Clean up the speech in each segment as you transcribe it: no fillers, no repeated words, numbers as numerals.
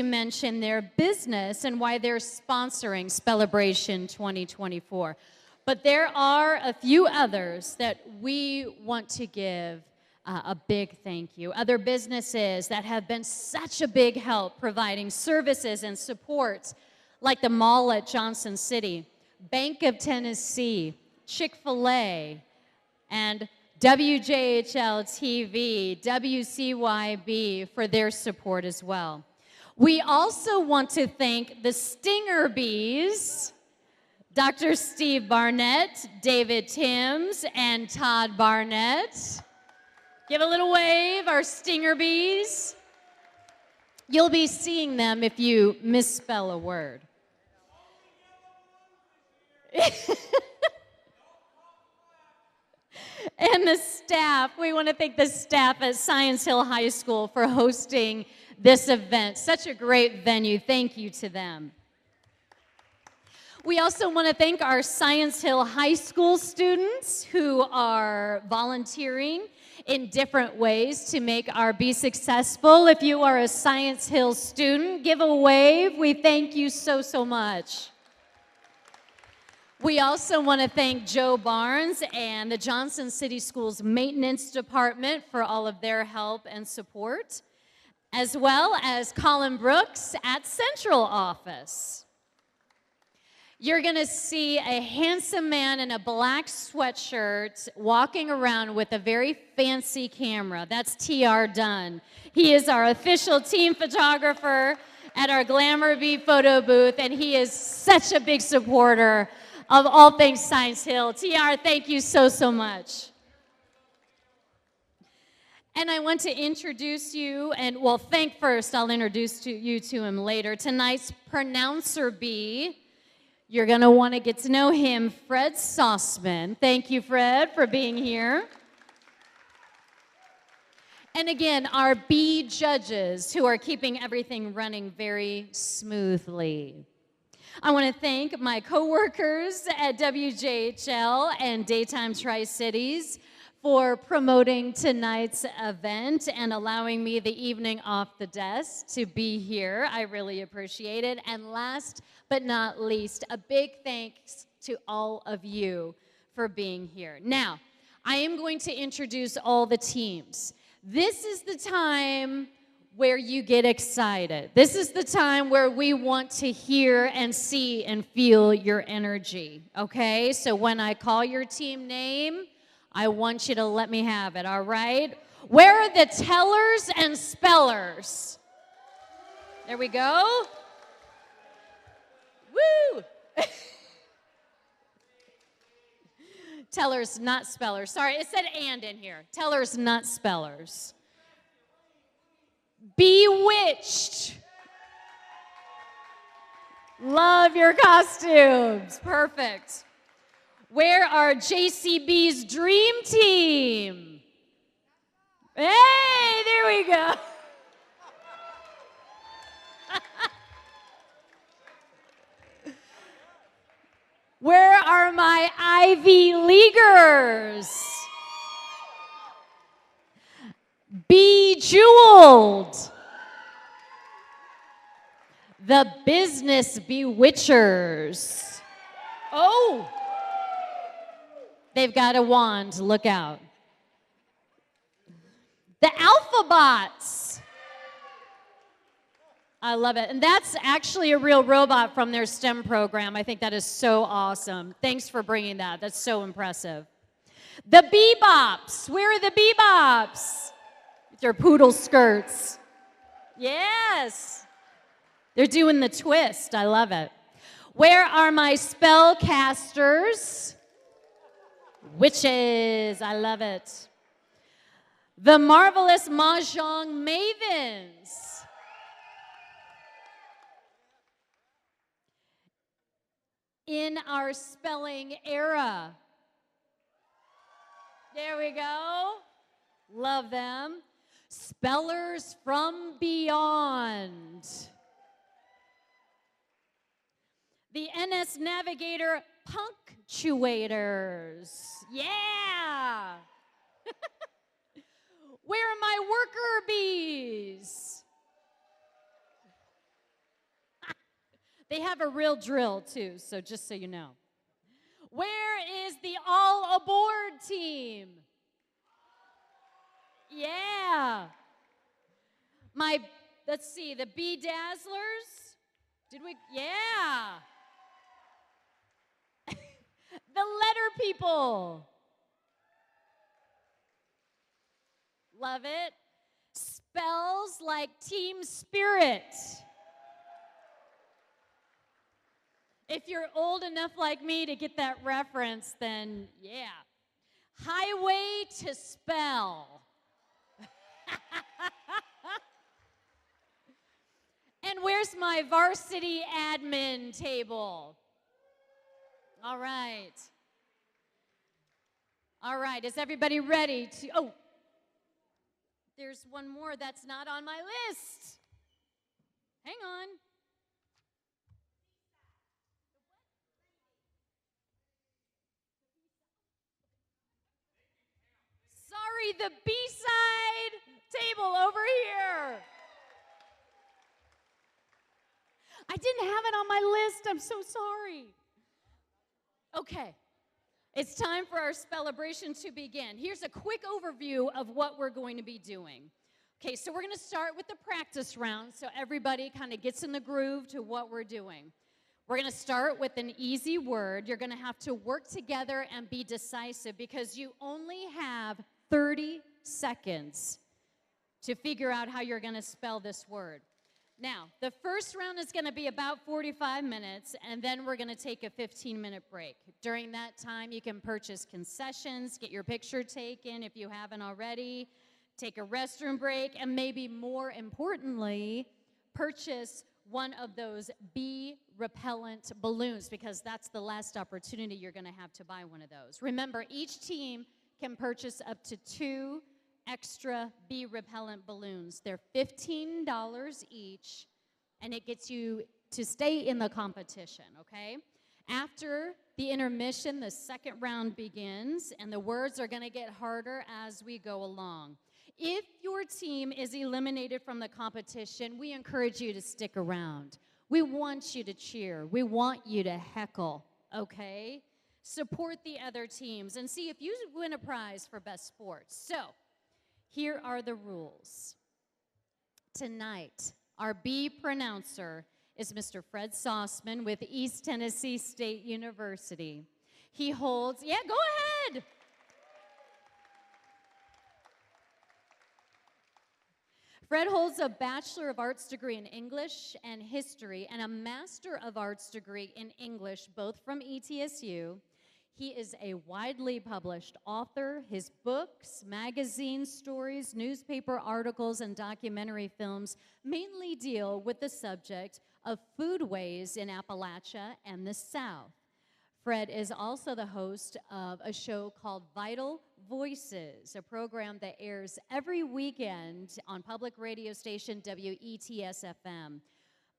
mention their business and why they're sponsoring Spell-A-Bration 2024. But there are a few others that we want to give a big thank you. Other businesses that have been such a big help providing services and support, like the mall at Johnson City, Bank of Tennessee, Chick-fil-A, and WJHL TV, WCYB for their support as well. We also want to thank the Stinger Bees, Dr. Steve Barnett, David Timms, and Todd Barnett. Give a little wave, our Stinger Bees. You'll be seeing them if you misspell a word. And the staff, we want to thank the staff at Science Hill High School for hosting this event. Such a great venue. Thank you to them. We also want to thank our Science Hill High School students who are volunteering in different ways to make our Be Successful. If you are a Science Hill student, give a wave. We thank you so, so much. We also want to thank Joe Barnes and the Johnson City Schools Maintenance Department for all of their help and support, as well as Colin Brooks at Central Office. You're going to see a handsome man in a black sweatshirt walking around with a very fancy camera. That's T.R. Dunn. He is our official team photographer at our Glamour Bee photo booth, and he is such a big supporter of all things Science Hill. TR, thank you so, so much. And I want to introduce you, and well, thank first, I'll introduce you to him later. Tonight's pronouncer bee, you're gonna wanna get to know him, Fred Sauceman. Thank you, Fred, for being here. And again, our bee judges who are keeping everything running very smoothly. I want to thank my coworkers at WJHL and Daytime Tri-Cities for promoting tonight's event and allowing me the evening off the desk to be here. I really appreciate it. And last but not least, a big thanks to all of you for being here. Now, I am going to introduce all the teams. This is the time where you get excited. This is the time where we want to hear and see and feel your energy, okay? So when I call your team name, I want you to let me have it, all right? Where are the tellers and spellers? There we go. Woo! Tellers, not spellers. Sorry, it said and in here. Tellers, not spellers. Bewitched. Love your costumes. Perfect. Where are JCB's dream team? Hey, there we go. Where are my Ivy Leaguers? Bejeweled. The Business Bewitchers. Oh, they've got a wand. Look out. The Alphabots. I love it. And that's actually a real robot from their STEM program. I think that is so awesome. Thanks for bringing that. That's so impressive. The Bebops. Where are the Bebops? With their poodle skirts. Yes. They're doing the twist. I love it. Where are my spellcasters? Witches. I love it. The marvelous Mahjong Mavens. In our spelling era. There we go. Love them. Spellers from beyond. The NS Navigator Punctuators. Yeah. Where are my worker bees? They have a real drill, too, so just so you know. Where is the all aboard team? Yeah. Let's see, the Bee Dazzlers. Did we? Yeah. The letter people. Love it. Spells like team spirit. If you're old enough like me to get that reference, then yeah. Highway to spell. And where's my varsity admin table? All right. All right, is everybody ready to, oh, there's one more that's not on my list. Hang on. Sorry, the B-side table over here. I didn't have it on my list. I'm so sorry. Okay. It's time for our Spell-A-Bration to begin. Here's a quick overview of what we're going to be doing. Okay, so we're going to start with the practice round so everybody kind of gets in the groove to what we're doing. We're going to start with an easy word. You're going to have to work together and be decisive because you only have 30 seconds to figure out how you're going to spell this word. Now, the first round is going to be about 45 minutes, and then we're going to take a 15-minute break. During that time, you can purchase concessions, get your picture taken if you haven't already, take a restroom break, and maybe more importantly, purchase one of those bee repellent balloons because that's the last opportunity you're going to have to buy one of those. Remember, each team can purchase up to 2 extra bee repellent balloons. They're $15 each, and it gets you to stay in the competition, okay? After the intermission, the second round begins, and the words are going to get harder as we go along. If your team is eliminated from the competition, we encourage you to stick around. We want you to cheer. We want you to heckle, okay? Support the other teams and see if you win a prize for best sports. So, here are the rules. Tonight, our bee pronouncer is Mr. Fred Sauceman with East Tennessee State University. He holds, yeah, go ahead. Fred holds a Bachelor of Arts degree in English and History and a Master of Arts degree in English, both from ETSU. He is a widely published author. His books, magazine stories, newspaper articles, and documentary films mainly deal with the subject of foodways in Appalachia and the South. Fred is also the host of a show called Vital Voices, a program that airs every weekend on public radio station WETS-FM.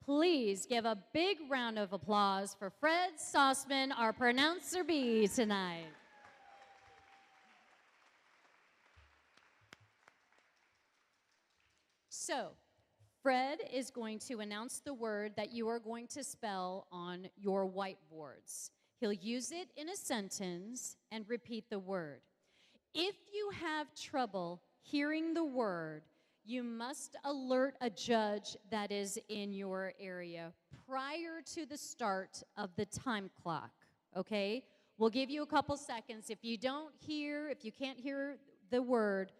Please give a big round of applause for Fred Sauceman, our pronouncer bee tonight. So, Fred is going to announce the word that you are going to spell on your whiteboards. He'll use it in a sentence and repeat the word. If you have trouble hearing the word, you must alert a judge that is in your area prior to the start of the time clock, okay? We'll give you a couple seconds. If you can't hear the word,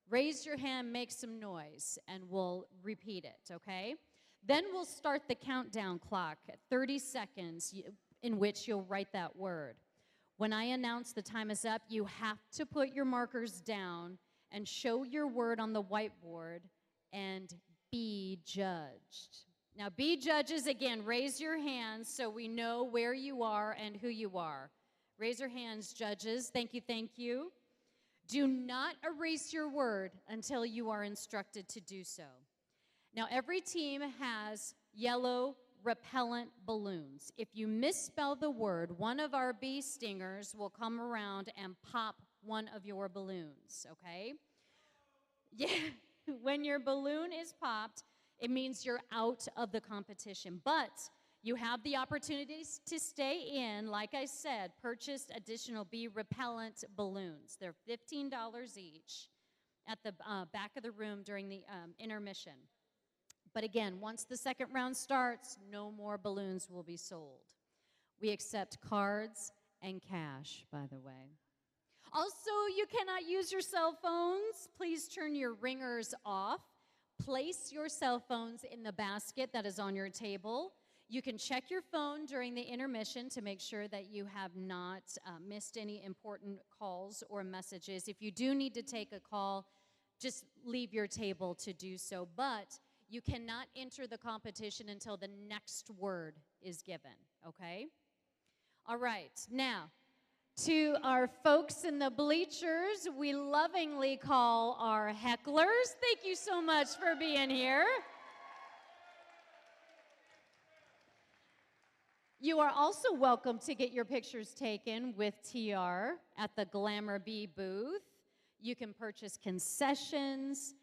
raise your hand, make some noise, and we'll repeat it, okay? Then we'll start the countdown clock at 30 seconds in which you'll write that word. When I announce the time is up, you have to put your markers down and show your word on the whiteboard and be judged. Now, be judges, again, raise your hands so we know where you are and who you are. Raise your hands, judges. Thank you, thank you. Do not erase your word until you are instructed to do so. Now, every team has yellow repellent balloons. If you misspell the word, one of our bee stingers will come around and pop one of your balloons, okay? Yeah, when your balloon is popped, it means you're out of the competition. But You have the opportunities to stay in. Like I said, purchase additional bee repellent balloons. They're $15 each at the back of the room during the intermission. But again, once the second round starts, no more balloons will be sold. We accept cards and cash, by the way. Also, you cannot use your cell phones. Please turn your ringers off. Place your cell phones in the basket that is on your table. You can check your phone during the intermission to make sure that you have not missed any important calls or messages. If you do need to take a call, just leave your table to do so. But you cannot enter the competition until the next word is given, okay? All right, now, to our folks in the bleachers, we lovingly call our hecklers. Thank you so much for being here. You are also welcome to get your pictures taken with TR at the Glamour Bee booth. You can purchase concessions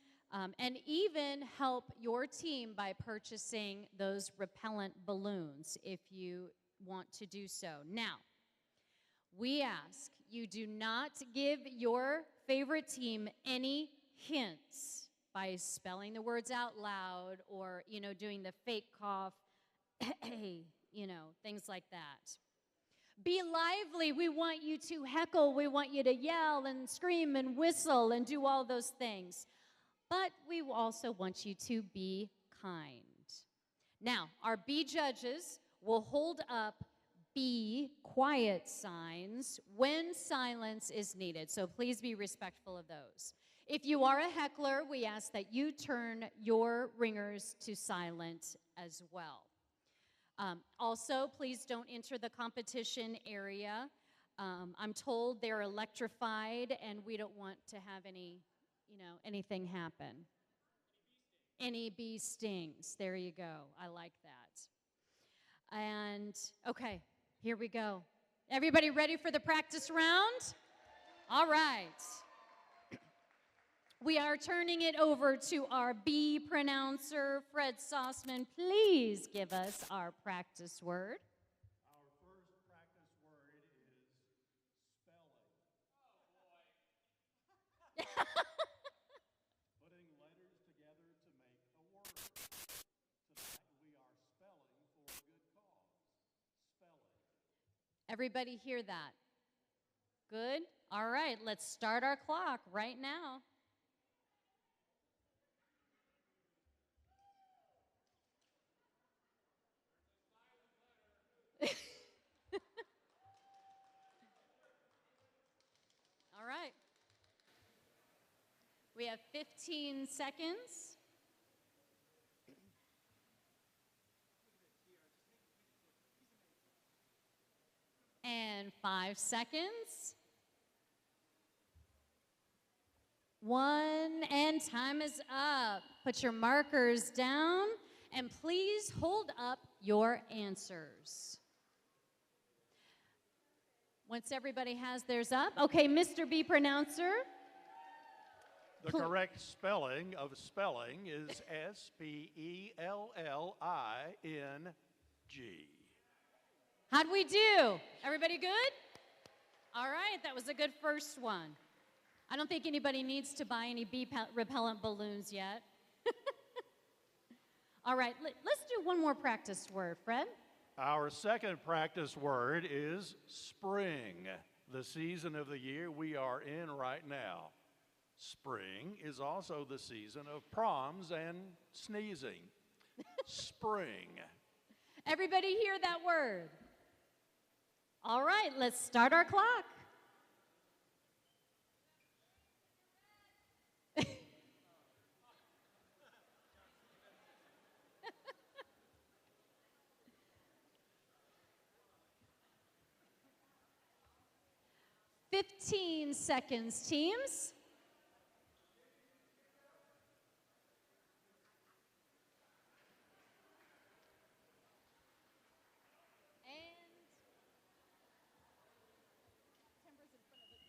and even help your team by purchasing those repellent balloons if you want to do so. Now, we ask you do not give your favorite team any hints by spelling the words out loud or, doing the fake cough, things like that. Be lively. We want you to heckle. We want you to yell and scream and whistle and do all those things. But we also want you to be kind. Now, our bee judges will hold up be quiet signs when silence is needed. So please be respectful of those. If you are a heckler, we ask that you turn your ringers to silent as well. Also, please don't enter the competition area. I'm told they're electrified and we don't want to have anything happen. Any bee stings. There you go. I like that. And, okay. Here we go. Everybody ready for the practice round? All right. We are turning it over to our bee pronouncer, Fred Sossman. Please give us our practice word. Our first practice word is spelling. Oh, boy. Putting letters together to make a word. Tonight we are spelling for a good cause. Spelling. Everybody hear that? Good? All right, let's start our clock right now. All right. We have 15 seconds. And 5 seconds. 1, and time is up. Put your markers down, and please hold up your answers. Once everybody has theirs up, okay, Mr. Bee Pronouncer. The correct spelling of spelling is Spelling. How'd we do? Everybody good? All right, that was a good first one. I don't think anybody needs to buy any bee repellent balloons yet. All right, let's do one more practice word, Fred. Our second practice word is spring, the season of the year we are in right now. Spring is also the season of proms and sneezing. Spring. Everybody hear that word? All right, let's start our clock. "15 seconds, teams.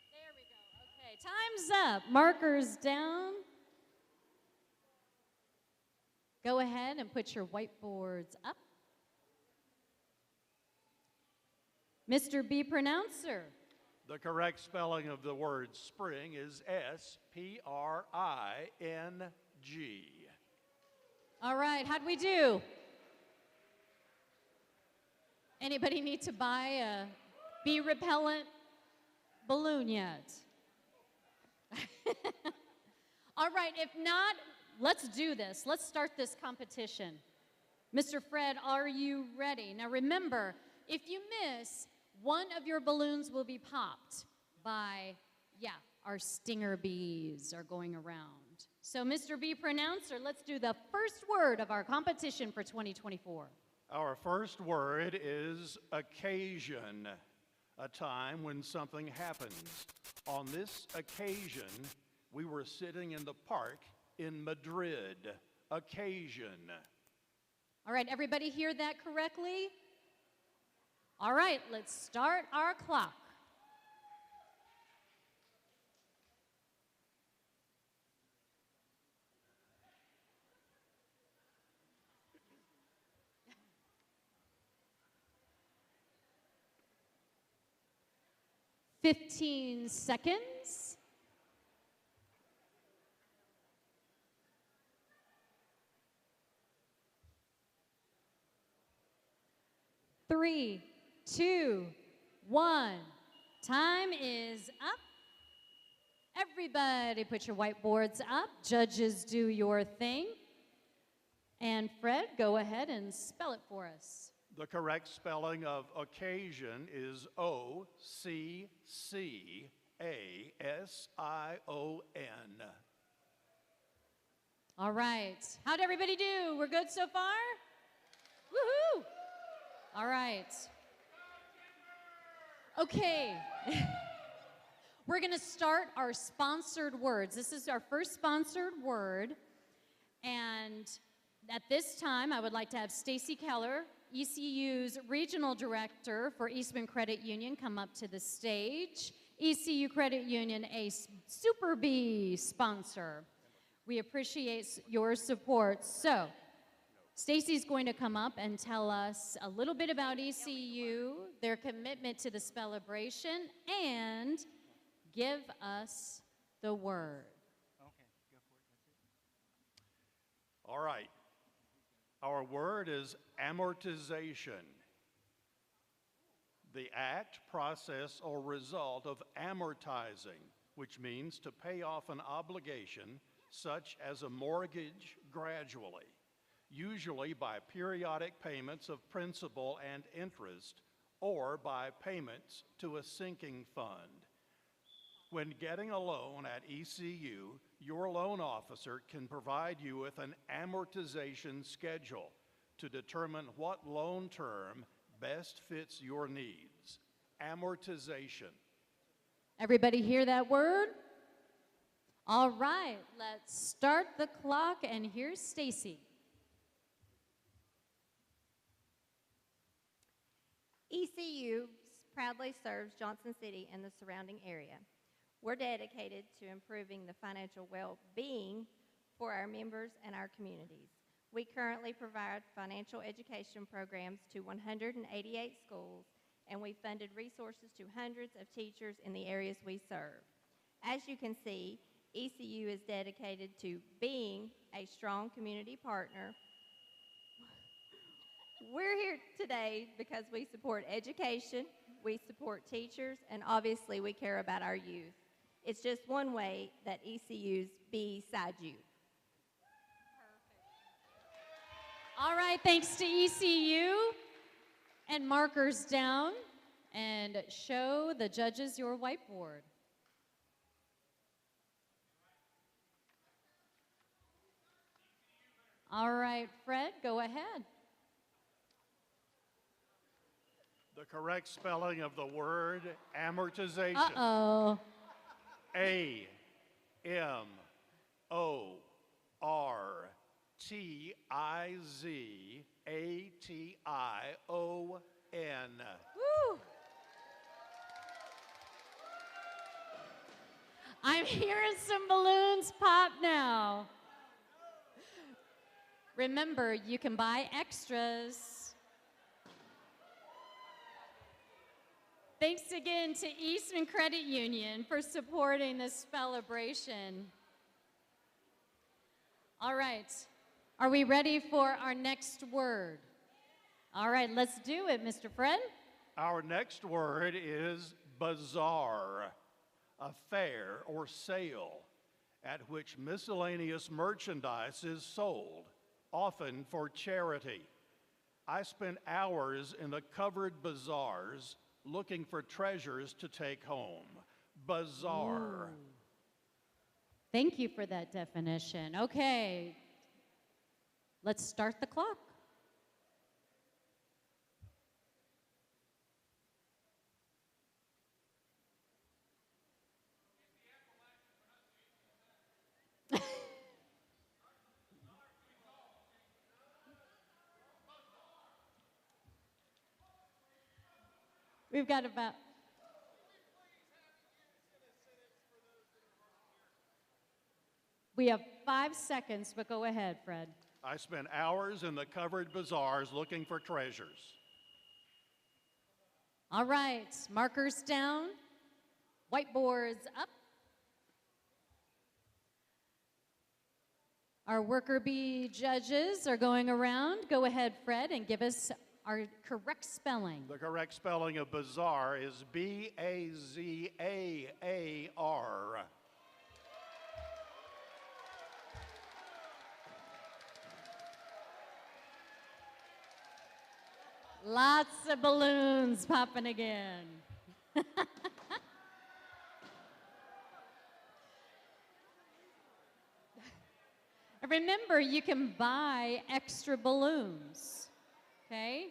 There we go. Okay, time's up. Markers down. Go ahead and put your whiteboards up. Mr. B Pronouncer. The correct spelling of the word spring is S-P-R-I-N-G. All right, how'd we do? Anybody need to buy a bee repellent balloon yet? All right, if not, let's do this. Let's start this competition. Mr. Fred, are you ready? Now remember, if you miss, one of your balloons will be popped by, our stinger bees are going around. So Mr. B Pronouncer, let's do the first word of our competition for 2024. Our first word is occasion, a time when something happens. On this occasion, we were sitting in the park in Madrid. Occasion. All right, everybody hear that correctly? All right, let's start our clock. "15 seconds. Three, two, one. Time is up. Everybody put your whiteboards up. Judges, do your thing. And Fred, go ahead and spell it for us. The correct spelling of occasion is O-C-C-A-S-I-O-N. All right. How'd everybody do? We're good so far? Woohoo! All right. Okay. We're going to start our sponsored words. This is our first sponsored word. And at this time, I would like to have Stacy Keller, ECU's Regional Director for Eastman Credit Union, come up to the stage. ECU Credit Union, a Super B sponsor. We appreciate your support. So, Stacy's going to come up and tell us a little bit about ECU, their commitment to the Spell-A-Bration, and give us the word. Okay, go for it. That's it. All right. Our word is amortization. The act, process, or result of amortizing, which means to pay off an obligation, such as a mortgage, gradually, usually by periodic payments of principal and interest, or by payments to a sinking fund. When getting a loan at ECU, your loan officer can provide you with an amortization schedule to determine what loan term best fits your needs. Amortization. Everybody hear that word? All right, let's start the clock, and here's Stacy. ECU proudly serves Johnson City and the surrounding area. We're dedicated to improving the financial well-being for our members and our communities. We currently provide financial education programs to 188 schools, and we funded resources to hundreds of teachers in the areas we serve. As you can see, ECU is dedicated to being a strong community partner. We're here today because we support education, we support teachers, and obviously we care about our youth. It's just one way that ECU's beside you. All right, thanks to ECU. And markers down, and show the judges your whiteboard. All right, Fred, go ahead. The correct spelling of the word amortization. Uh-oh. A-M-O-R-T-I-Z-A-T-I-O-N. Woo. I'm hearing some balloons pop now. Remember, you can buy extras. thanks again to Eastman Credit Union for supporting this Spell-A-Bration. All right, are we ready for our next word? All right, let's do it, Mr. Fred. Our next word is bazaar, a fair or sale at which miscellaneous merchandise is sold, often for charity. I spent hours in the covered bazaars looking for treasures to take home. Bazaar. Ooh. Thank you for that definition. Okay, let's start the clock. We've got about... We have 5 seconds, but go ahead, Fred. I spent hours in the covered bazaars looking for treasures. All right, markers down, whiteboards up. Our worker bee judges are going around. Go ahead, Fred, and give us our correct spelling. The correct spelling of bazaar is B-A-Z-A-A-R. Lots of balloons popping again. Remember, you can buy extra balloons, okay?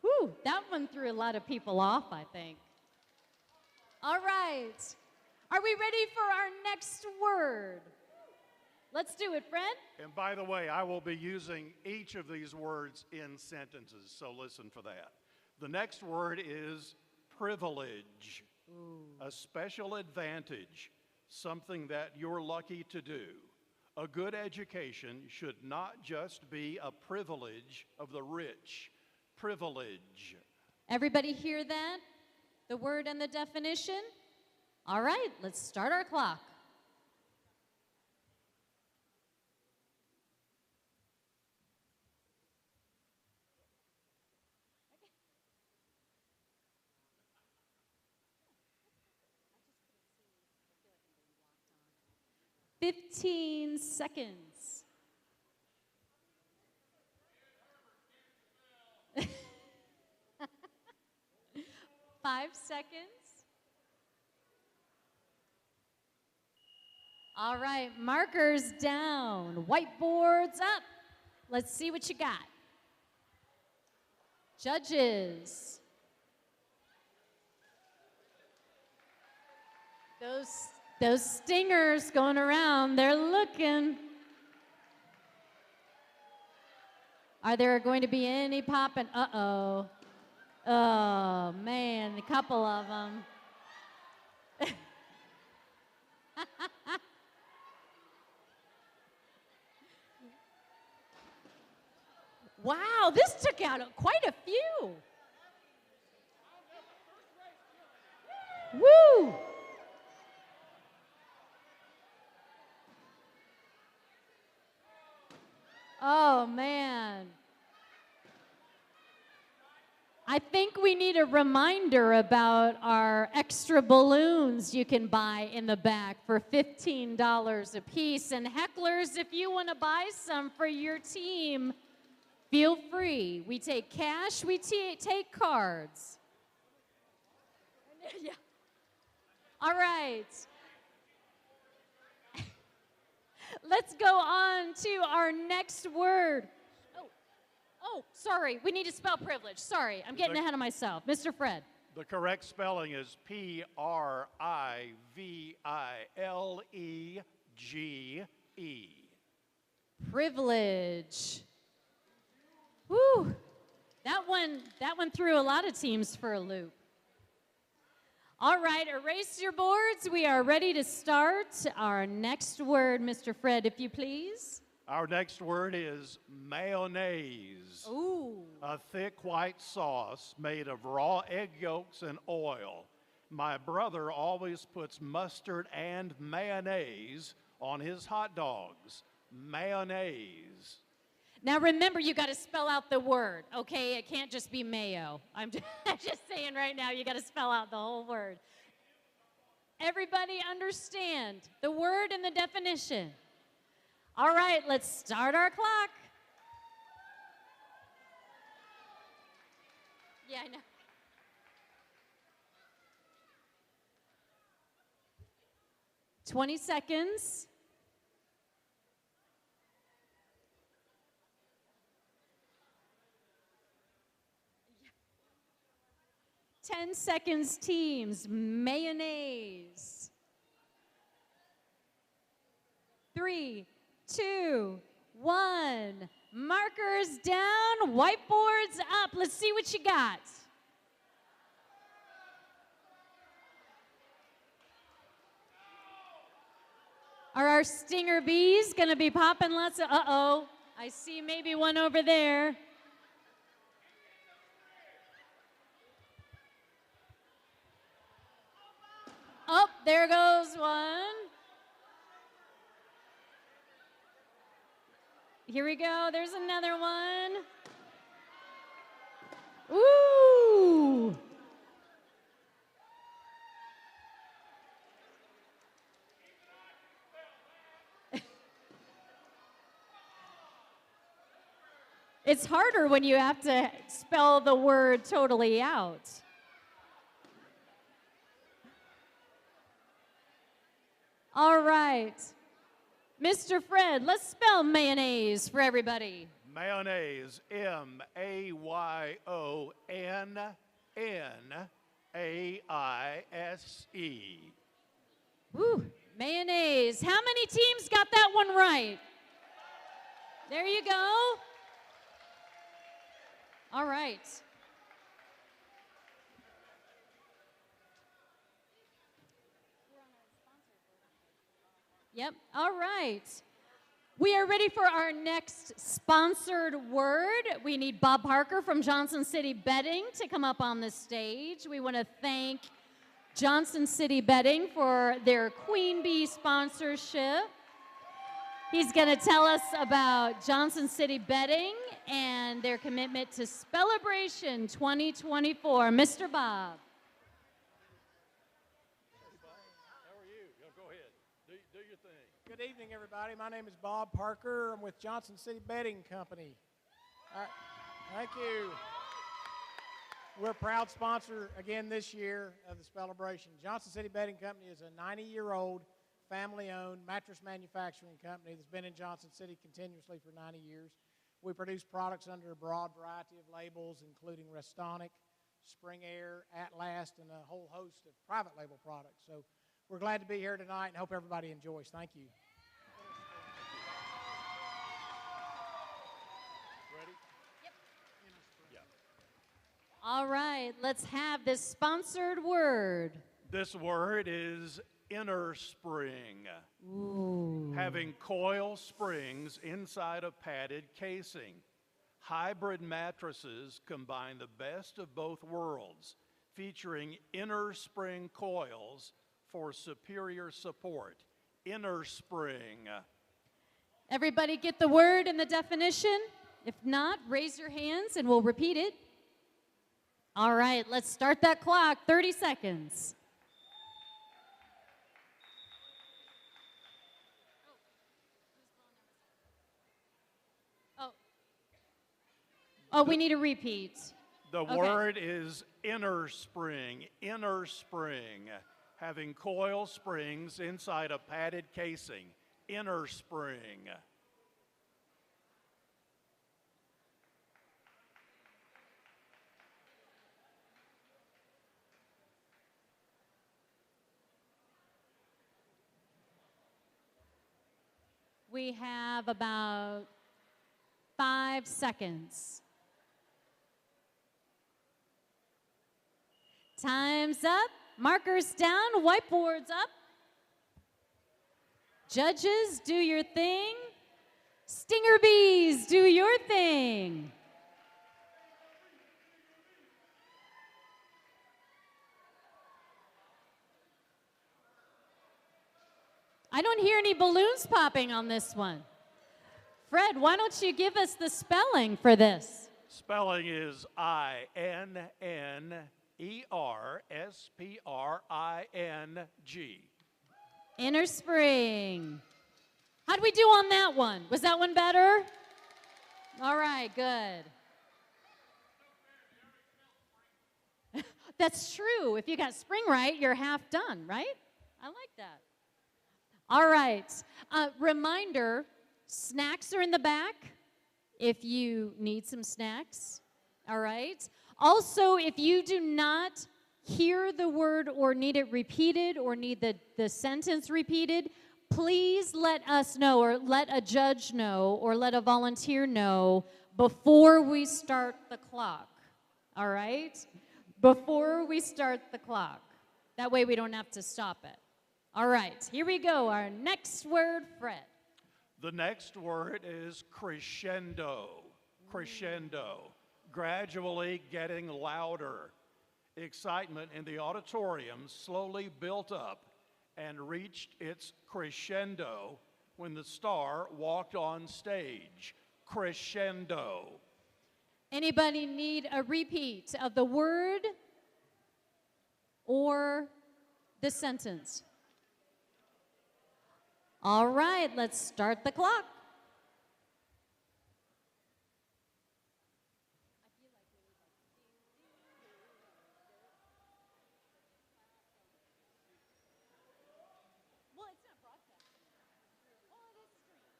Whew, that one threw a lot of people off, I think. All right. Are we ready for our next word? Let's do it, Fred. And by the way, I will be using each of these words in sentences, so listen for that. The next word is privilege. Ooh. A special advantage, something that you're lucky to do. A good education should not just be a privilege of the rich. Privilege. Everybody hear that? The word and the definition? All right, let's start our clock. Okay. 15 seconds. Five seconds. All right, markers down, whiteboards up. Let's see what you got. Judges. Those stingers going around, they're looking. Are there going to be any popping? Uh-oh. Oh, man, a couple of them. Wow, this took out quite a few. Woo! Oh, man. I think we need a reminder about our extra balloons you can buy in the back for $15 a piece. And hecklers, if you want to buy some for your team, feel free. We take cash, we take cards. Yeah. All right. Let's go on to our next word. Oh, sorry. We need to spell privilege. Sorry, I'm getting ahead of myself. Mr. Fred. The correct spelling is P-R-I-V-I-L-E-G-E. Privilege. Woo. That one threw a lot of teams for a loop. All right, erase your boards. We are ready to start our next word, Mr. Fred, if you please. Our next word is mayonnaise. Ooh. A thick white sauce made of raw egg yolks and oil. My brother always puts mustard and mayonnaise on his hot dogs. Mayonnaise. Now remember, you got to spell out the word, okay? It can't just be mayo. I'm just saying right now, you got to spell out the whole word. Everybody understand the word and the definition. All right, let's start our clock. Yeah, I know. $20. 10 seconds, teams. Mayonnaise. 3, 2, 1. Markers down, whiteboards up. Let's see what you got. Are our stinger bees going to be popping lots of, uh-oh. I see maybe one over there. Oh, there goes one. Here we go. There's another one. Ooh. It's harder when you have to spell the word totally out. All right. Mr. Fred, let's spell mayonnaise for everybody. Mayonnaise. M-A-Y-O-N-N-A-I-S-E. Woo, mayonnaise. How many teams got that one right? There you go. All right. Yep, all right. We are ready for our next sponsored word. We need Bob Parker from Johnson City Bedding to come up on the stage. We want to thank Johnson City Bedding for their Queen Bee sponsorship. He's going to tell us about Johnson City Bedding and their commitment to Spell-A-Bration 2024. Mr. Bob. Good evening, everybody. My name is Bob Parker. I'm with Johnson City Bedding Company. Thank you. We're a proud sponsor again this year of the Spell-A-Bration. Johnson City Bedding Company is a 90-year-old family-owned mattress manufacturing company that's been in Johnson City continuously for 90 years. We produce products under a broad variety of labels, including Restonic, Spring Air, At Last, and a whole host of private label products. So we're glad to be here tonight and hope everybody enjoys. Thank you. Ready? Yep. Yeah. All right, let's have this sponsored word. This word is inner spring. Ooh. Having coil springs inside a padded casing. Hybrid mattresses combine the best of both worlds, featuring inner spring coils for superior support. Inner spring. Everybody get the word and the definition? If not, raise your hands and we'll repeat it. All right, let's start that clock. 30 seconds. Oh, we need a repeat. The word is inner spring. Inner spring. Having coil springs inside a padded casing. Inner spring. We have about 5 seconds. Time's up. Markers down, whiteboards up. Judges, do your thing. Stinger bees, do your thing. I don't hear any balloons popping on this one. Fred, why don't you give us the spelling for this? Spelling is INNERSPRING. Inner spring. How'd we do on that one? Was that one better? All right, good. That's true. If you got spring right, you're half done, right? I like that. All right. Reminder, snacks are in the back if you need some snacks. All right. Also, if you do not hear the word or need it repeated or need the sentence repeated, please let us know or let a judge know or let a volunteer know before we start the clock. All right? Before we start the clock. That way we don't have to stop it. All right, here we go. Our next word, Fred. The next word is crescendo. Crescendo. Gradually getting louder. Excitement in the auditorium slowly built up and reached its crescendo when the star walked on stage. Crescendo. Anybody need a repeat of the word or the sentence? All right, let's start the clock. Well, it's not broadcasting. Oh, it is streamed.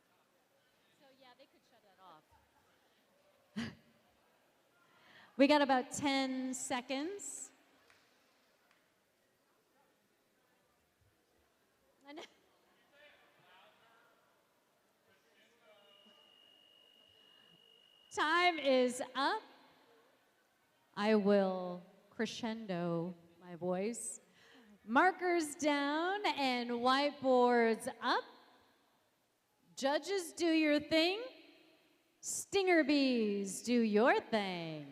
So, yeah, they could shut that off. We got about 10 seconds. Time is up. I will crescendo my voice. Markers down and whiteboards up. Judges, do your thing. Stinger bees, do your thing.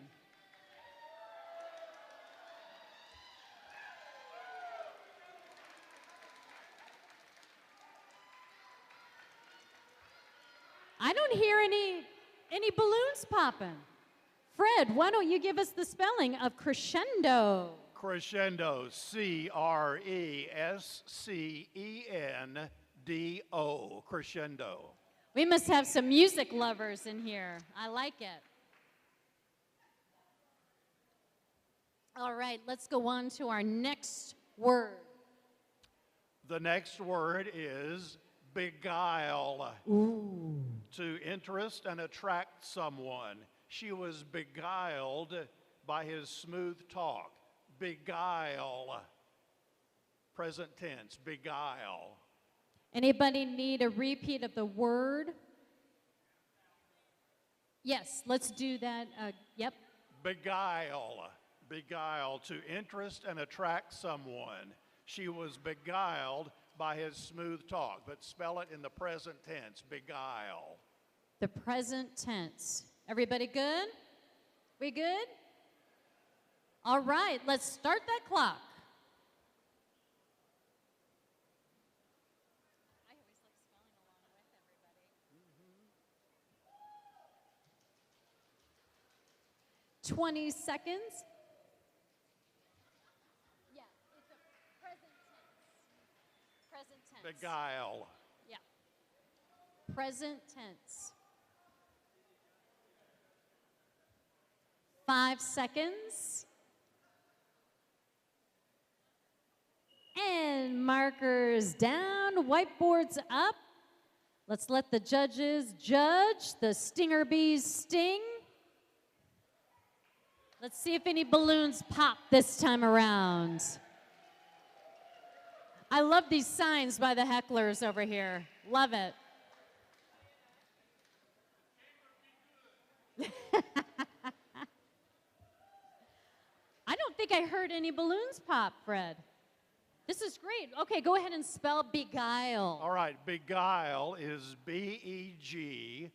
I don't hear any balloons popping. Fred, why don't you give us the spelling of crescendo? Crescendo, C-R-E-S-C-E-N-D-O, crescendo. We must have some music lovers in here. I like it. All right, let's go on to our next word. The next word is beguile. Ooh. To interest and attract someone. She was beguiled by his smooth talk. Beguile. Present tense, beguile. Anybody need a repeat of the word? Yes, let's do that. Yep. Beguile. Beguile. To interest and attract someone. She was beguiled by his smooth talk, but spell it in the present tense, beguile. The present tense. Everybody good? We good? All right, let's start that clock. I always like spelling along with everybody. 20 seconds. Yeah, it's a present tense. Present tense. Beguile. Yeah. Present tense. 5 seconds. And markers down, whiteboards up. Let's let the judges judge. The stinger bees sting. Let's see if any balloons pop this time around. I love these signs by the hecklers over here. Love it. I don't think I heard any balloons pop, Fred. This is great. Okay, go ahead and spell beguile. All right, beguile is B-E-G-U-I-L-E.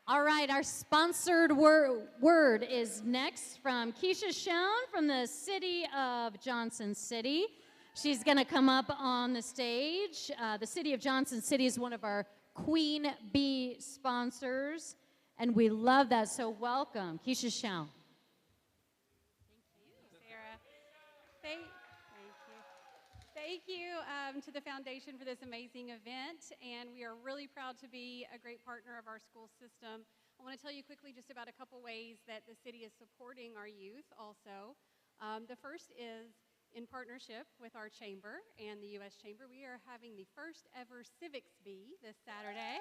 All right, our sponsored word is next from Keisha Schoen from the city of Johnson City. She's going to come up on the stage. The city of Johnson City is one of our Queen Bee sponsors, and we love that, so welcome, Keisha Schoen. Sarah. Thank you to the foundation for this amazing event, and we are really proud to be a great partner of our school system. I want to tell you quickly just about a couple ways that the city is supporting our youth also. The first is in partnership with our chamber and the U.S. Chamber. We are having the first ever Civics Bee this Saturday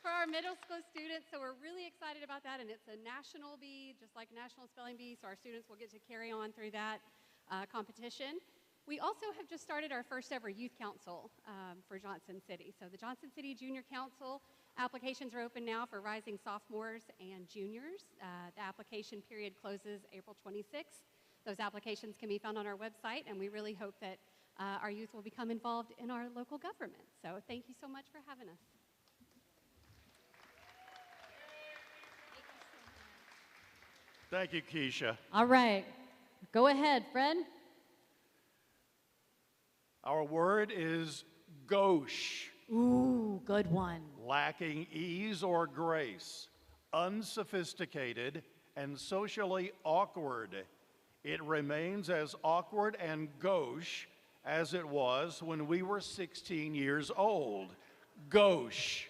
for our middle school students, so we're really excited about that, and it's a national bee, just like National Spelling Bee, so our students will get to carry on through that competition. We also have just started our first ever youth council for Johnson City. So the Johnson City Junior Council applications are open now for rising sophomores and juniors. The application period closes April 26th. Those applications can be found on our website, and we really hope that our youth will become involved in our local government. So thank you so much for having us. Thank you, Keisha. All right, go ahead, Fred. Our word is gauche, Ooh, good one. lacking ease or grace, unsophisticated, and socially awkward. It remains as awkward and gauche as it was when we were 16 years old. Gauche.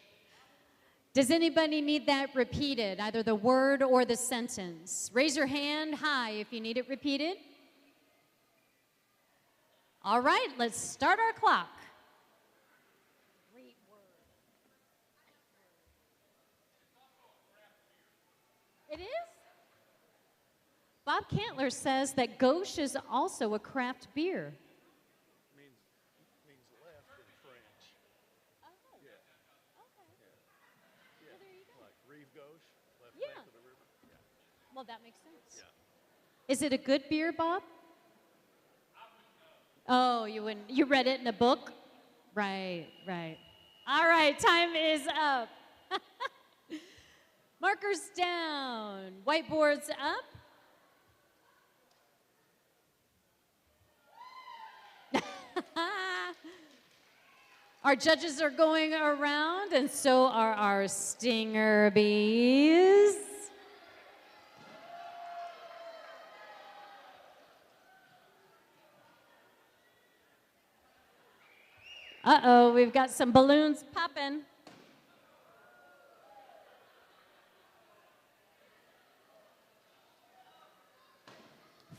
Does anybody need that repeated, either the word or the sentence? Raise your hand high if you need it repeated. All right, let's start our clock. Great word. It is? Bob Cantler says that gauche is also a craft beer. Means left in French. Oh, okay. Yeah. Well, there you go. Like rive gauche, left Yeah. bank of the river. Yeah. Well, that makes sense. Yeah. Is it a good beer, Bob? Oh, you wouldn't. You read it in a book? Right, right. All right, time is up. Markers down, whiteboards up. Our judges are going around, and so are our stinger bees. Uh-oh, we've got some balloons popping.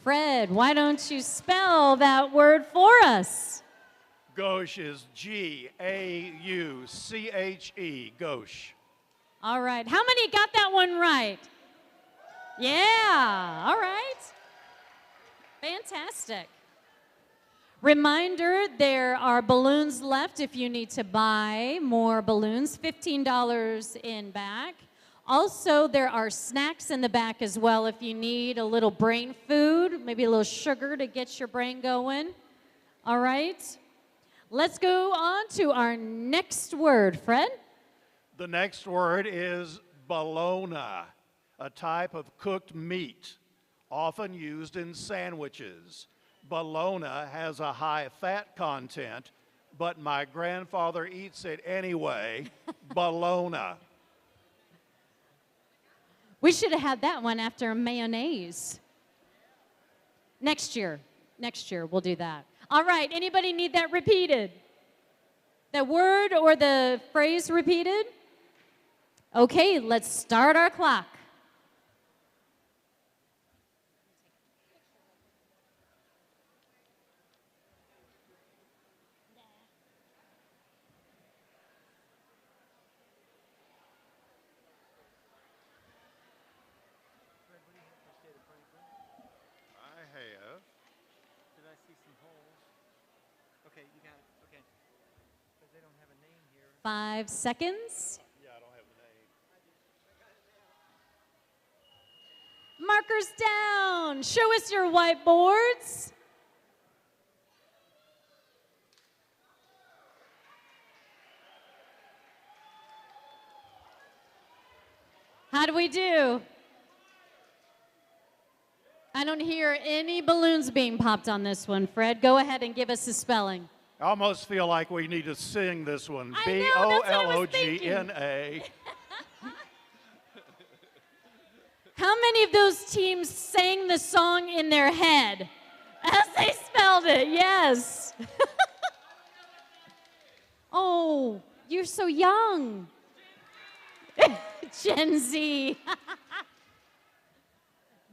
Fred, why don't you spell that word for us? Gauche is G-A-U-C-H-E, gauche. All right, how many got that one right? Yeah, all right. Fantastic. Reminder, there are balloons left if you need to buy more balloons, $15 in back. Also, there are snacks in the back as well if you need a little brain food, maybe a little sugar to get your brain going. All right, let's go on to our next word. Fred? The next word is bologna, a type of cooked meat, often used in sandwiches. Bologna has a high fat content, but my grandfather eats it anyway. Bologna. We should have had that one after mayonnaise. Next year we'll do that. All right, anybody need that repeated? The word or the phrase repeated? Okay, let's start our clock. I have. Did I see some holes? Okay, you got it. Okay. Because they don't have a name here. 5 seconds. Yeah, I don't have the name. markers down. Show us your whiteboards. How do we do? I don't hear any balloons being popped on this one. Fred, go ahead and give us the spelling. I almost feel like we need to sing this one. I know, that's what I was B-O-L-O-G-N-A. How many of those teams sang the song in their head as they spelled it? Yes. Oh, you're so young. Gen Z.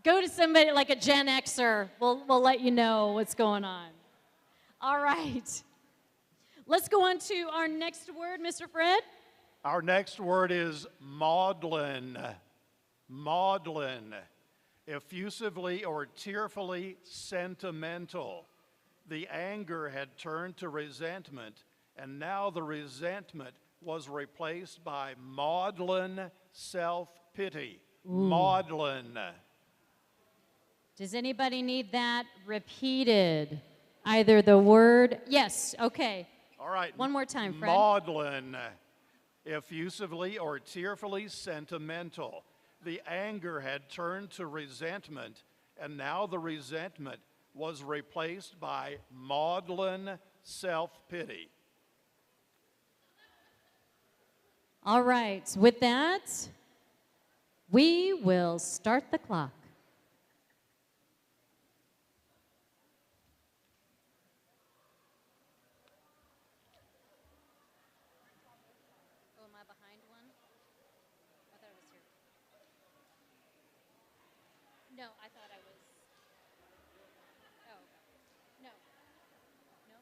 Go to somebody like a Gen Xer. We'll let you know what's going on. All right. Let's go on to our next word, Mr. Fred. Our next word is maudlin. Maudlin. Effusively or tearfully sentimental. The anger had turned to resentment, and now the resentment was replaced by maudlin self-pity. Maudlin. Does anybody need that repeated? Either the word, yes, okay. All right. One more time, Fred. Maudlin. Effusively or tearfully sentimental. The anger had turned to resentment, and now the resentment was replaced by maudlin self-pity. All right, with that, we will start the clock. Oh, am I behind one? I thought I was here. No, I thought I was. Oh, no. No.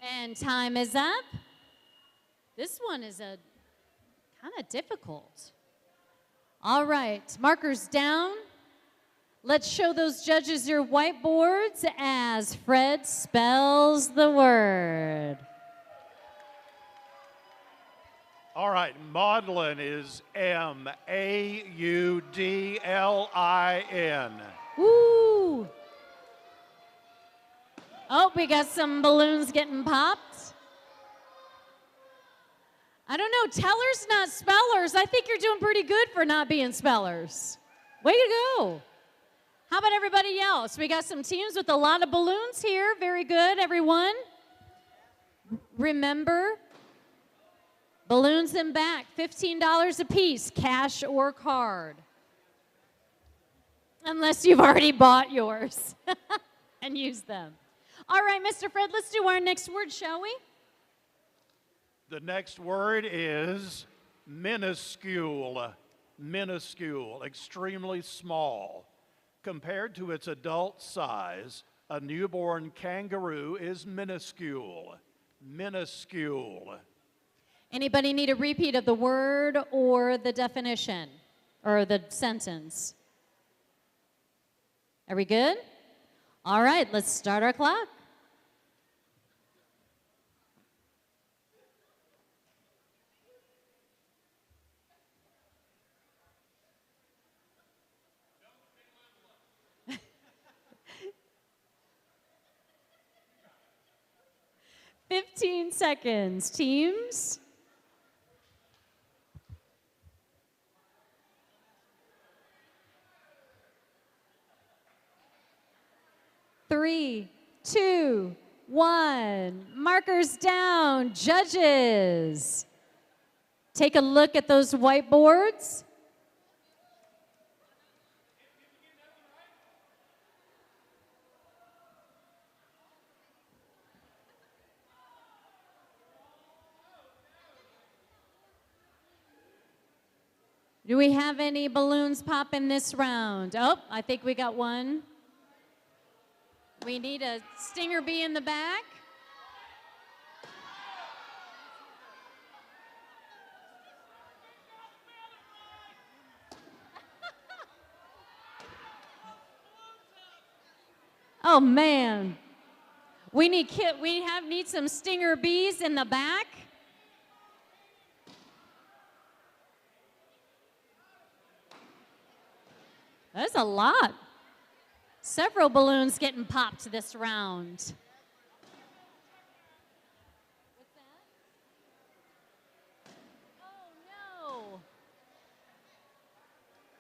And time is up. This one is a kind of difficult. All right, markers down. Let's show those judges your whiteboards as Fred spells the word. All right, maudlin is M-A-U-D-L-I-N. Woo! Oh, we got some balloons getting popped. I don't know, tellers, not spellers. I think you're doing pretty good for not being spellers. Way to go. How about everybody else? We got some teams with a lot of balloons here. Very good, everyone. Remember, balloons in back, $15 a piece, cash or card. Unless you've already bought yours and used them. All right, Mr. Fred, let's do our next word, shall we? The next word is minuscule. Minuscule, extremely small. Compared to its adult size, a newborn kangaroo is minuscule. Minuscule. Anybody need a repeat of the word or the definition or the sentence? Are we good? All right, let's start our clock. Fifteen seconds, teams. Three, two, one. Markers down. Judges. Take a look at those whiteboards. Do we have any balloons pop in this round? Oh, I think we got one. We need a stinger bee in the back. Oh, man. We need some stinger bees in the back. That's a lot. Several balloons getting popped this round. What's that? Oh, no.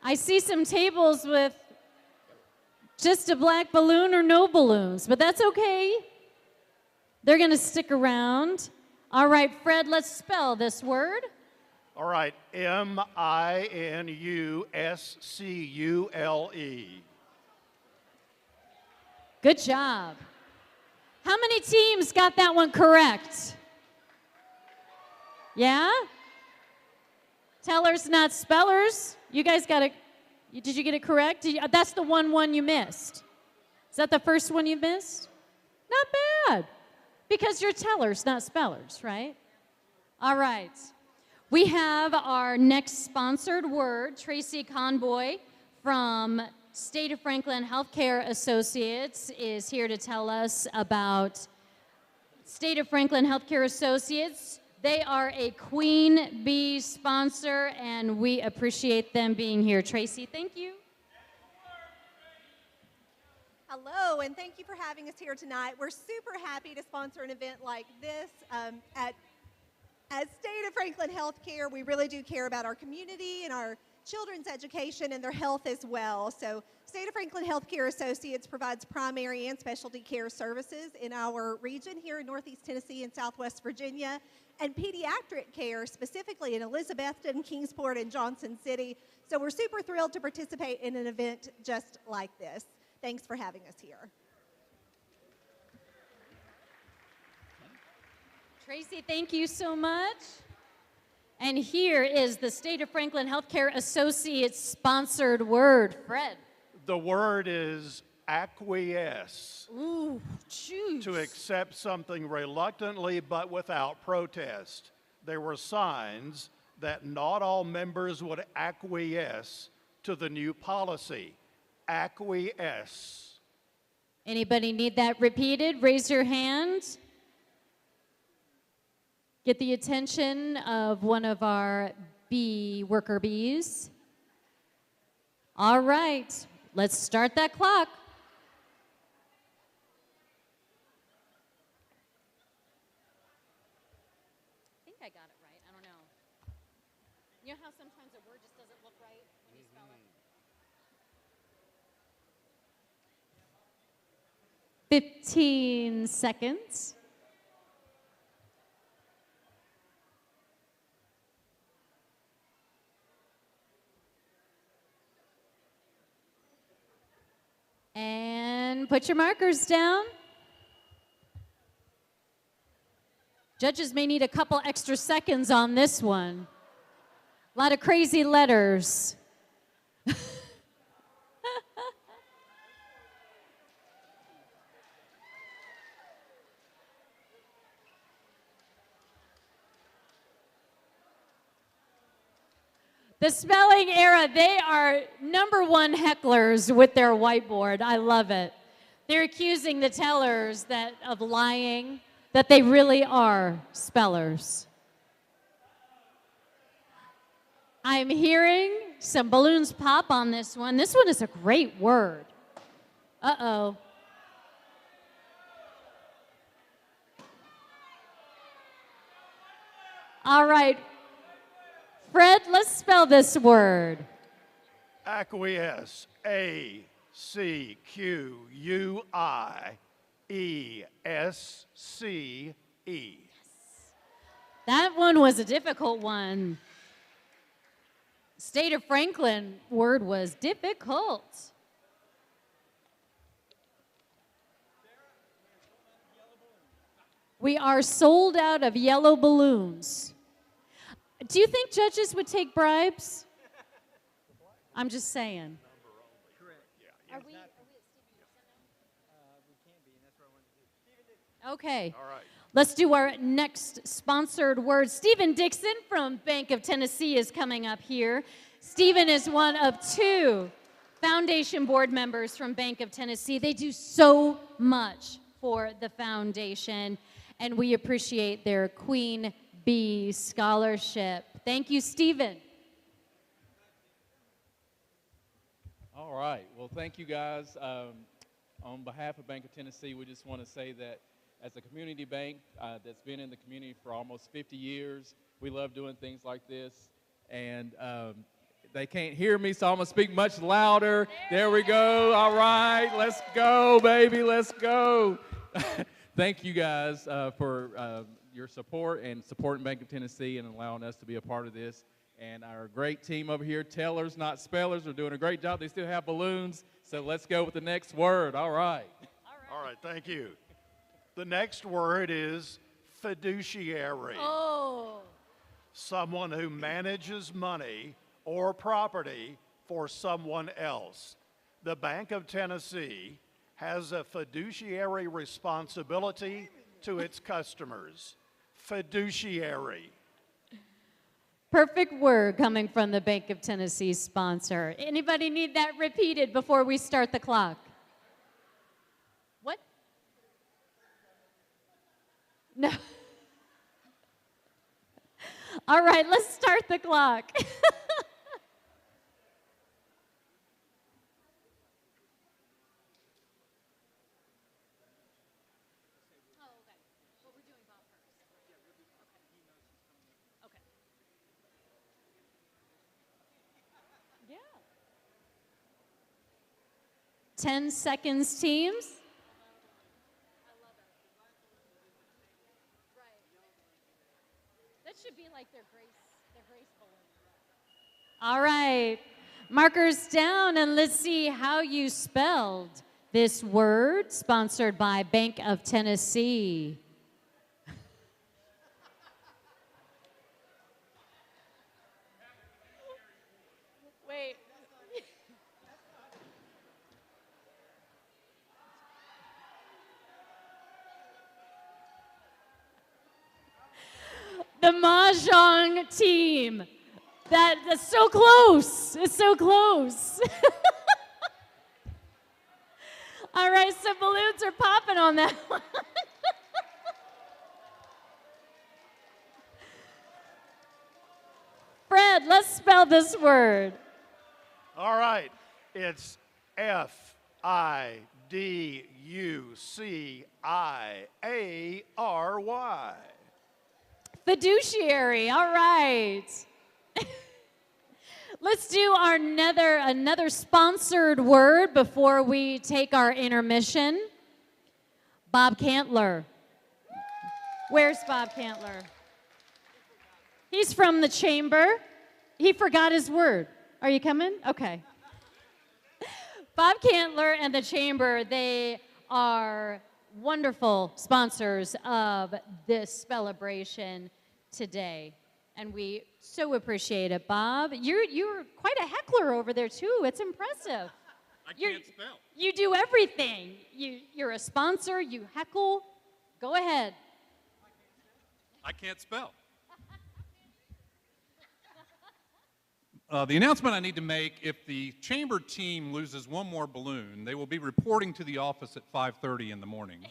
I see some tables with just a black balloon or no balloons, but that's okay. They're going to stick around. All right, Fred, let's spell this word. All right, M-I-N-U-S-C-U-L-E. Good job. How many teams got that one correct? Yeah? Tellers, not spellers. You guys got it. Did you get it correct? That's the one you missed. Is that the first one you missed? Not bad. Because you're tellers, not spellers, right? All right. We have our next sponsored word. Tracy Conboy from State of Franklin Healthcare Associates is here to tell us about State of Franklin Healthcare Associates. They are a Queen Bee sponsor, and we appreciate them being here. Tracy, thank you. Hello, and thank you for having us here tonight. We're super happy to sponsor an event like this. At State of Franklin Healthcare, we really do care about our community and our children's education and their health as well. So State of Franklin Healthcare Associates provides primary and specialty care services in our region here in Northeast Tennessee and Southwest Virginia, and pediatric care specifically in Elizabethton, Kingsport, and Johnson City. So we're super thrilled to participate in an event just like this. Thanks for having us here. Tracy, thank you so much. And here is the State of Franklin Healthcare Associates sponsored word. Fred. The word is acquiesce. Ooh, choose. To accept something reluctantly but without protest. There were signs that not all members would acquiesce to the new policy. Acquiesce. Anybody need that repeated? Raise your hand. Get the attention of one of our worker bees. All right, let's start that clock. I think I got it right. I don't know. You know how sometimes a word just doesn't look right when you spell it? 15 seconds. And put your markers down. Judges may need a couple extra seconds on this one. A lot of crazy letters. The spelling era, they are #1 hecklers with their whiteboard. I love it. They're accusing the tellers of lying, that they really are spellers. I'm hearing some balloons pop on this one. This one is a great word. Uh-oh. All right. Fred, let's spell this word. Acquiesce. A-C-Q-U-I-E-S-C-E. That one was a difficult one. State of Franklin word was difficult. We are sold out of yellow balloons. Do you think judges would take bribes? I'm just saying. Correct. Are we at We can be, and that's what I wanted to do. Okay. All right. Let's do our next sponsored word. Stephen Dixon from Bank of Tennessee is coming up here. Stephen is one of 2 foundation board members from Bank of Tennessee. They do so much for the foundation, and we appreciate their Queen Bee Scholarship. Thank you, Stephen. All right. Well, thank you guys. On behalf of Bank of Tennessee, we just want to say that as a community bank that's been in the community for almost 50 years, we love doing things like this. And they can't hear me, so I'm going to speak much louder. There we go. All right. Let's go, baby. Let's go. Thank you guys for your support and supporting Bank of Tennessee and allowing us to be a part of this. And our great team over here, tellers, not spellers, are doing a great job. They still have balloons, so let's go with the next word. All right. All right, thank you. The next word is fiduciary. Oh. Someone who manages money or property for someone else. The Bank of Tennessee has a fiduciary responsibility to its customers. Fiduciary. Perfect word coming from the Bank of Tennessee sponsor. Anybody need that repeated before we start the clock? What? No. All right, let's start the clock. Okay. 10 seconds, teams. That should be like their grace balloon. All right. Markers down, and let's see how you spelled this word, sponsored by Bank of Tennessee. Wait. The Mahjong team. That's so close. It's so close. All right, so balloons are popping on that one. Fred, let's spell this word. All right, it's Fiduciary. Fiduciary, all right. Let's do our another sponsored word before we take our intermission. Bob Cantler. Where's Bob Cantler? He's from the chamber. He forgot his word. Are you coming? Okay. Bob Cantler and the chamber, they are wonderful sponsors of this Spell-A-Bration today. And we so appreciate it, Bob. You're quite a heckler over there, too. It's impressive. I can't spell. You do everything. You're a sponsor. You heckle. Go ahead. I can't spell. The announcement I need to make, if the chamber team loses one more balloon, they will be reporting to the office at 5:30 in the morning.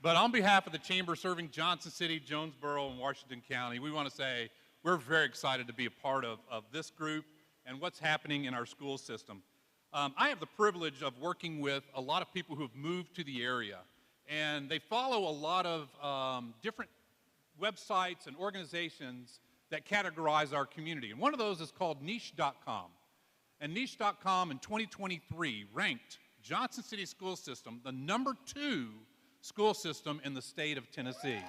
But on behalf of the chamber serving Johnson City, Jonesboro, and Washington County, we want to say we're very excited to be a part of this group and what's happening in our school system. I have the privilege of working with a lot of people who have moved to the area, and they follow a lot of different websites and organizations that categorize our community. And one of those is called niche.com. And niche.com in 2023 ranked Johnson City School System the #2 school system in the state of Tennessee.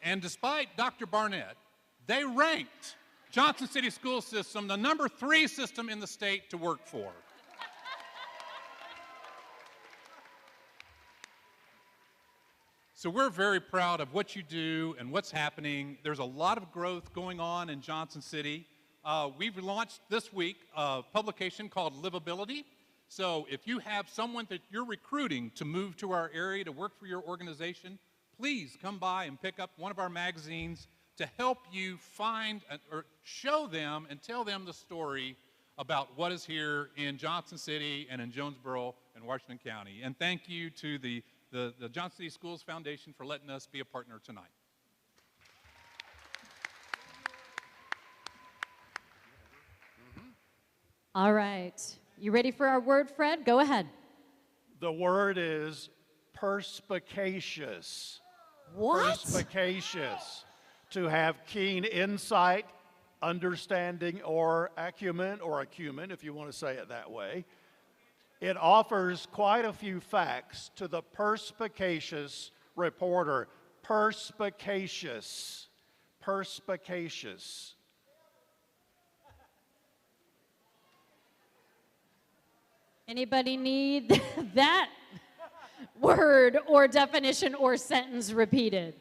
And despite Dr. Barnett, they ranked Johnson City School System the #3 system in the state to work for. So we're very proud of what you do and what's happening. There's a lot of growth going on in Johnson City. We've launched this week a publication called Livability. So if you have someone that you're recruiting to move to our area to work for your organization, please come by and pick up one of our magazines to help you find or show them and tell them the story about what is here in Johnson City and in Jonesboro and Washington County. And thank you to the Johnson City Schools Foundation for letting us be a partner tonight. All right. You ready for our word, Fred? Go ahead. The word is perspicacious. What? Perspicacious. To have keen insight, understanding, or acumen, if you want to say it that way. It offers quite a few facts to the perspicacious reporter. Perspicacious. Perspicacious. Anybody need that word or definition or sentence repeated?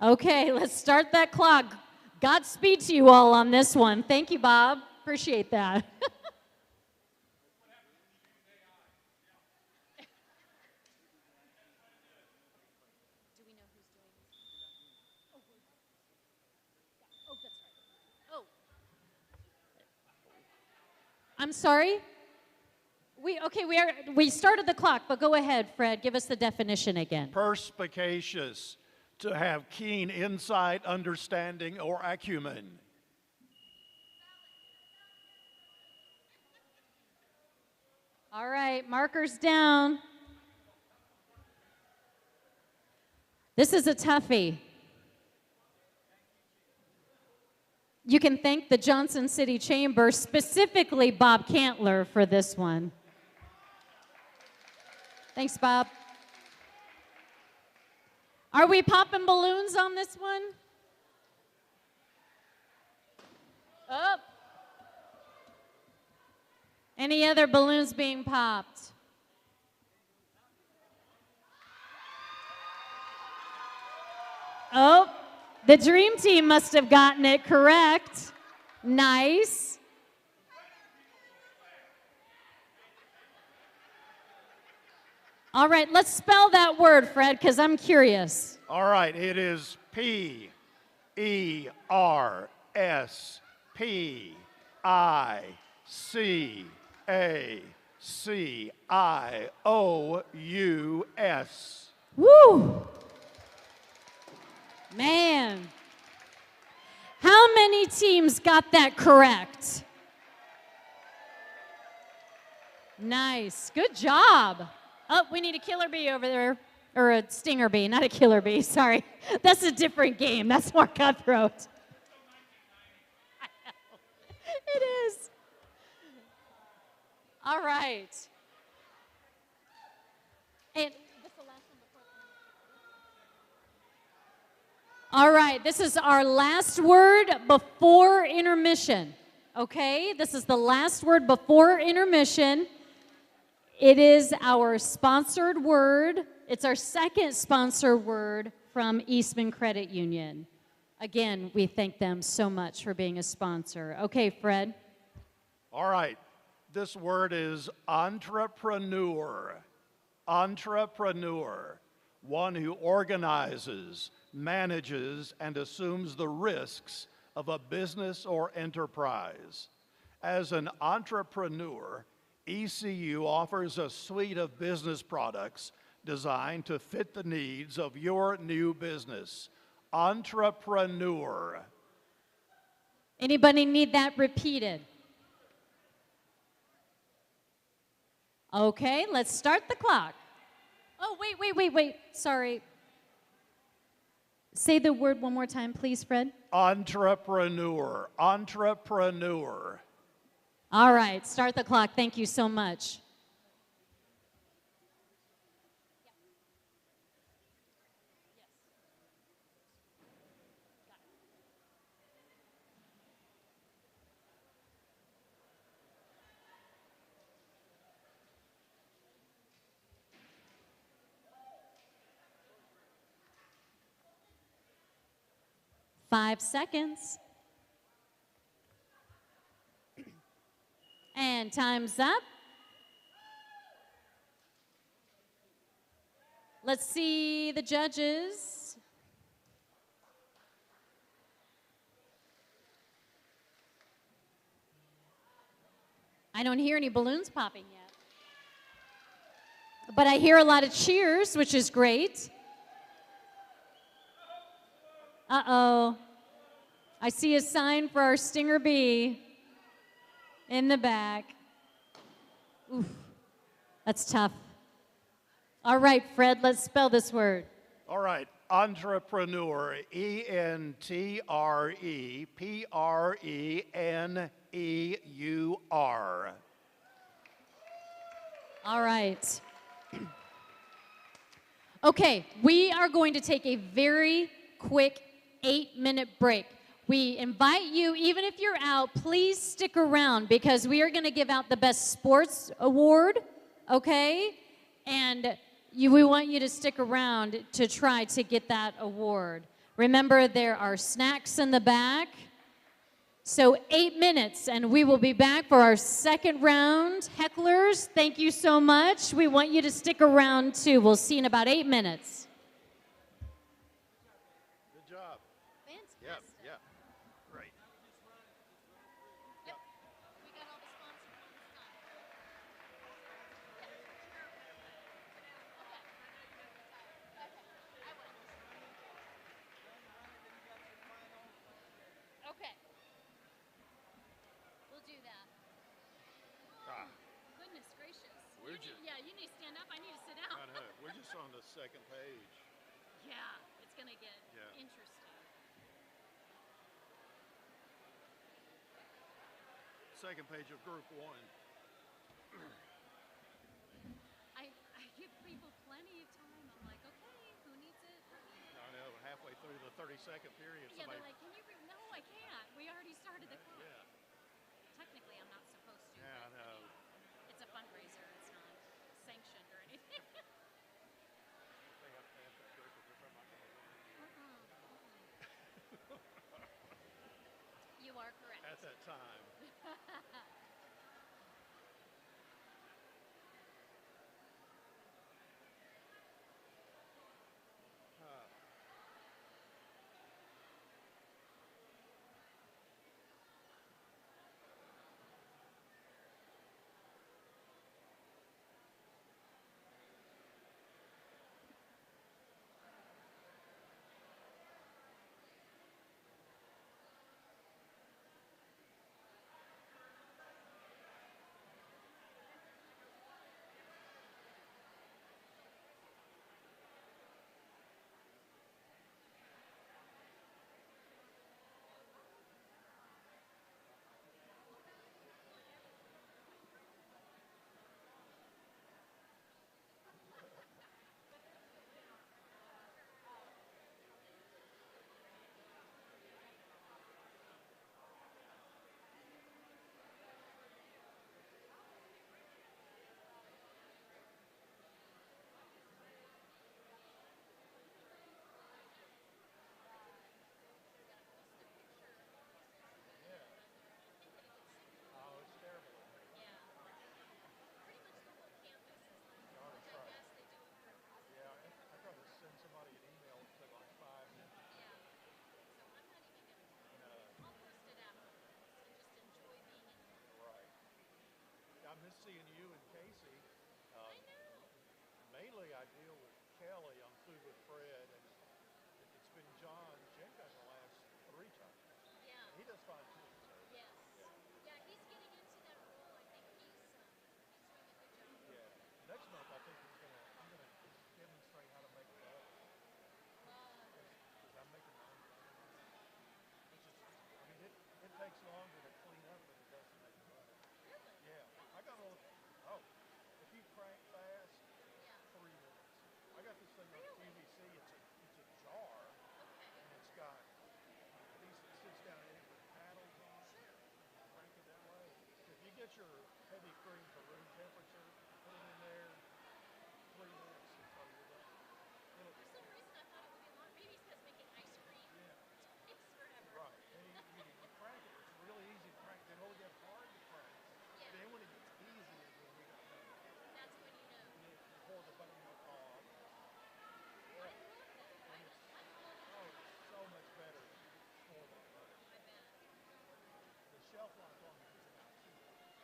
Okay, let's start that clock. Godspeed to you all on this one. Thank you, Bob. Appreciate that. I'm sorry? We started the clock, but go ahead, Fred. Give us the definition again. Perspicacious. To have keen insight, understanding, or acumen. All right, markers down. This is a toughie. You can thank the Johnson City Chamber, specifically Bob Cantler, for this one. Thanks, Bob. Are we popping balloons on this one? Oh. Any other balloons being popped? Oh, the Dream Team must have gotten it correct. Nice. All right, let's spell that word, Fred, because I'm curious. All right, it is Perspicacious. Woo! Man. How many teams got that correct? Nice. Good job. Oh, we need a killer bee over there. Or a stinger bee, not a killer bee, sorry. That's a different game. That's more cutthroat. It is. All right. And all right, this is our last word before intermission. Okay, this is the last word before intermission. It is our sponsored word. It's our second sponsored word from Eastman Credit Union. Again, we thank them so much for being a sponsor. Okay, Fred. All right. This word is entrepreneur. Entrepreneur. One who organizes, manages, and assumes the risks of a business or enterprise. As an entrepreneur, ECU offers a suite of business products designed to fit the needs of your new business. Entrepreneur. Anybody need that repeated? Okay, let's start the clock. Oh, wait. Sorry. Say the word one more time, please, Fred. Entrepreneur. Entrepreneur. All right, start the clock. Thank you so much. Five seconds. And time's up. Let's see the judges. I don't hear any balloons popping yet. But I hear a lot of cheers, which is great. Uh-oh. I see a sign for our Stinger Bee in the back. Oof. That's tough. All right, Fred, let's spell this word. All right, entrepreneur, entrepreneur. All right. Okay, we are going to take a very quick 8-minute break. We invite you, even if you're out, please stick around because we are going to give out the Best Sports Award, okay? And we want you to stick around to try to get that award. Remember, there are snacks in the back. So 8 minutes, and we will be back for our second round. Hecklers, thank you so much. We want you to stick around, too. We'll see you in about 8 minutes. Good job. Fantastic. Yep. Great. Yep. We got all the sponsors on this time. Okay. We'll do that. Ah, Goodness gracious. We're just- Yeah, you need to stand up. I need to sit down. I know. We're just on the second page. Yeah, it's going to get Yeah. interesting. Second page of Group 1. I give people plenty of time. I'm like, okay, who needs it? I know. Halfway through the 30-second period, Yeah, somebody. they're like, can you no, I can't. We already started the clock. Yeah. Technically, I'm not supposed to. Yeah, I but, know. mean, it's a fundraiser. It's not sanctioned or anything. They have to answer quick if they're from my You are correct. At that time. I miss seeing you and Casey. I know. Mainly, I deal with Kelly on Food with Fred, and it's been John Jenkins the last 3 times. Yeah. He does fine too. So. Yes. Yeah, he's getting into that role. I think he's doing a good job. Yeah. Next month, I think I'm gonna demonstrate how to make butter. Because I'm making my own butter. Which is, I mean, it takes longer to clean up than it does to make butter. Really? Yeah. I got a little. Oh, if you crank fast, 3 minutes. I got this thing on QVC. It's a jar, and it's got these. It sits down in it with paddles on it. Crank it that way. If you get your heavy cream to room temperature, put it in there. 3 minutes until you're done. For some reason, I thought it would be long. Maybe it's because making ice cream takes forever. Right. And you crank it. It's really easy to crank. Then when we get hard to crank, then when it gets easy is when we got done. That's when you know. And you pour the buttermilk off. Yeah. I love that. And it's, it's so much better for the butter. I bet. The shelf life on it is about 2 weeks.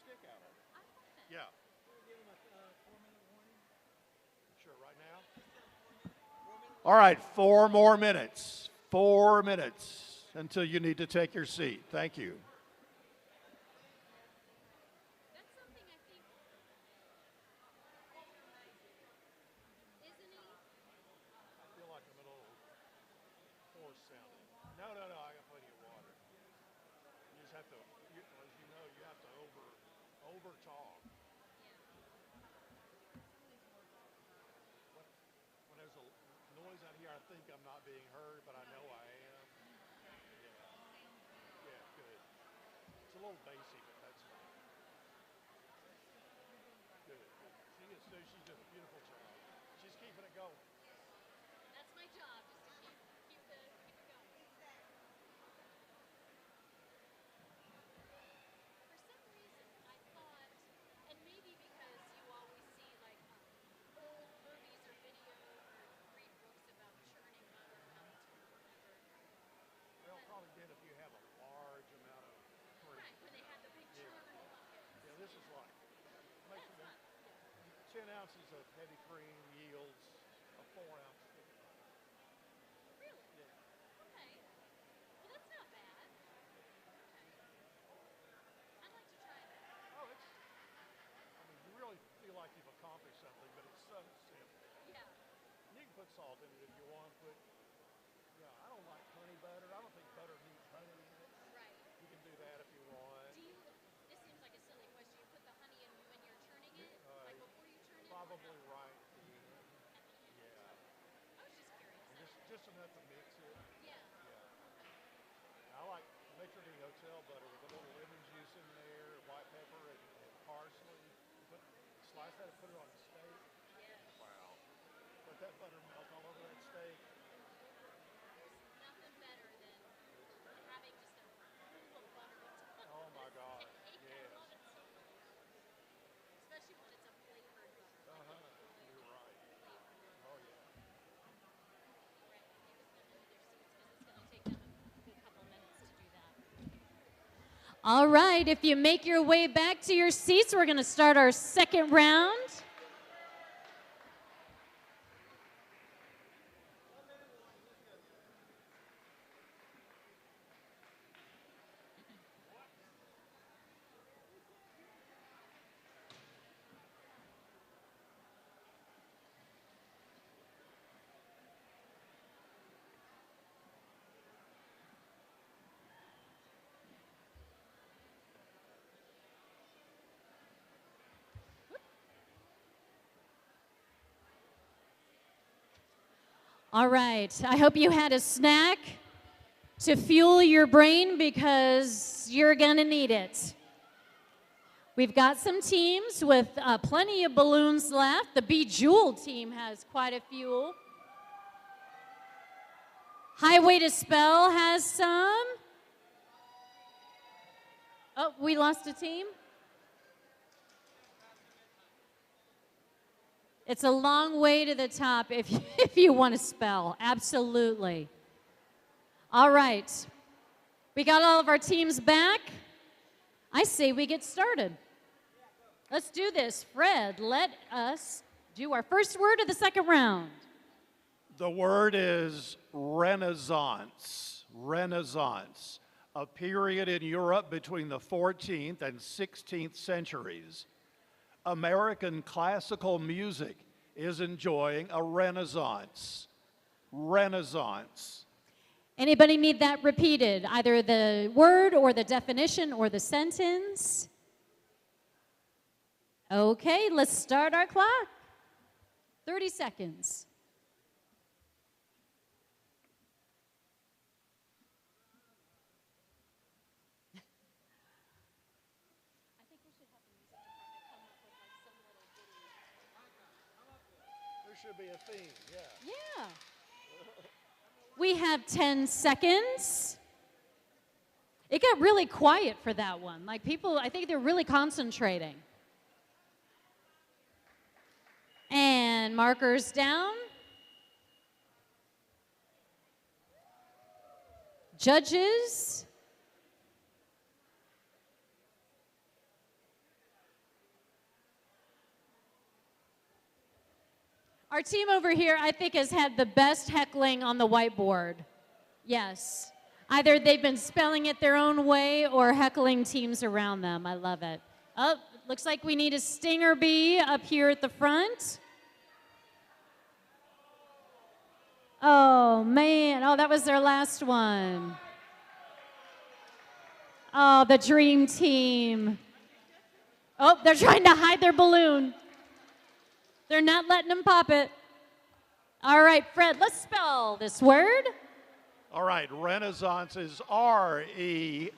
stick out of it. Yeah. Sure, right now? All right, 4 more minutes. 4 minutes until you need to take your seat. Thank you. I feel like I'm a little hoarse sounding. No, I got plenty of water. You just have to, as you know, you have to over talk. When there's a noise out here, I think I'm not being heard, but I know I am. Yeah, good. It's a little bassy, but that's fine. Good. She is, so she's doing a beautiful job. She's keeping it going. That's my job, just to keep it going. For some reason, I thought, and maybe because you always see like old movies or videos or read books about churning butter, how they turn whatever. They'll probably get if you have a large amount of cream. Right, when they have the big churn bucket. Yeah, this is like, makes it 10 ounces of heavy cream yields a 4-ounce stick of butter. Really? Yeah. Okay. Well, that's not bad. Okay. I'd like to try that. Oh, I mean, you really feel like you've accomplished something, but it's so simple. Yeah. You can put salt in it if you want, but yeah, I don't like honey butter. I don't think butter needs honey in it. Right. You can do that if you want. This seems like a silly question. You put the honey in when you're churning it? Like before you churn it? Probably right at the end. At the end? Yeah. I was just curious. Just enough to mix it. Yeah. Yeah. I like Metrodine Hotel butter with a little lemon juice in there, white pepper, and parsley. Slice that and put it on a steak. Yes. Wow. Let that butter melt all over that steak. Nothing better than having just a pool of butter on top. Oh my God. Yes. Yes. I love it so much. Especially when it's a flavored butter. You're right. Oh yeah. Right. People's going to move their seats because it's going to take them a good couple minutes to do that. All right, if you make your way back to your seats, we're going to start our second round. All right, I hope you had a snack to fuel your brain because you're going to need it. We've got some teams with plenty of balloons left. The Bejeweled team has quite a few. Highway to Spell has some. Oh, we lost a team. It's a long way to the top if you want to spell. Absolutely. All right. We got all of our teams back. I say we get started. Let's do this. Fred, let us do our first word of the second round. The word is Renaissance. Renaissance. A period in Europe between the 14th and 16th centuries. American classical music is enjoying a renaissance. Renaissance. Anybody need that repeated? Either the word or the definition or the sentence? Okay, let's start our clock. 30 seconds. There should be a theme, yeah. Yeah. We have 10 seconds. It got really quiet for that one. Like people, I think they're really concentrating. And markers down. Judges. Our team over here, I think, has had the best heckling on the whiteboard. Yes. Either they've been spelling it their own way or heckling teams around them. I love it. Oh, looks like we need a stinger bee up here at the front. Oh, man. Oh, that was their last one. Oh, the dream team. Oh, they're trying to hide their balloon. They're not letting them pop it. All right, Fred, let's spell this word. All right, Renaissance is Renaissance.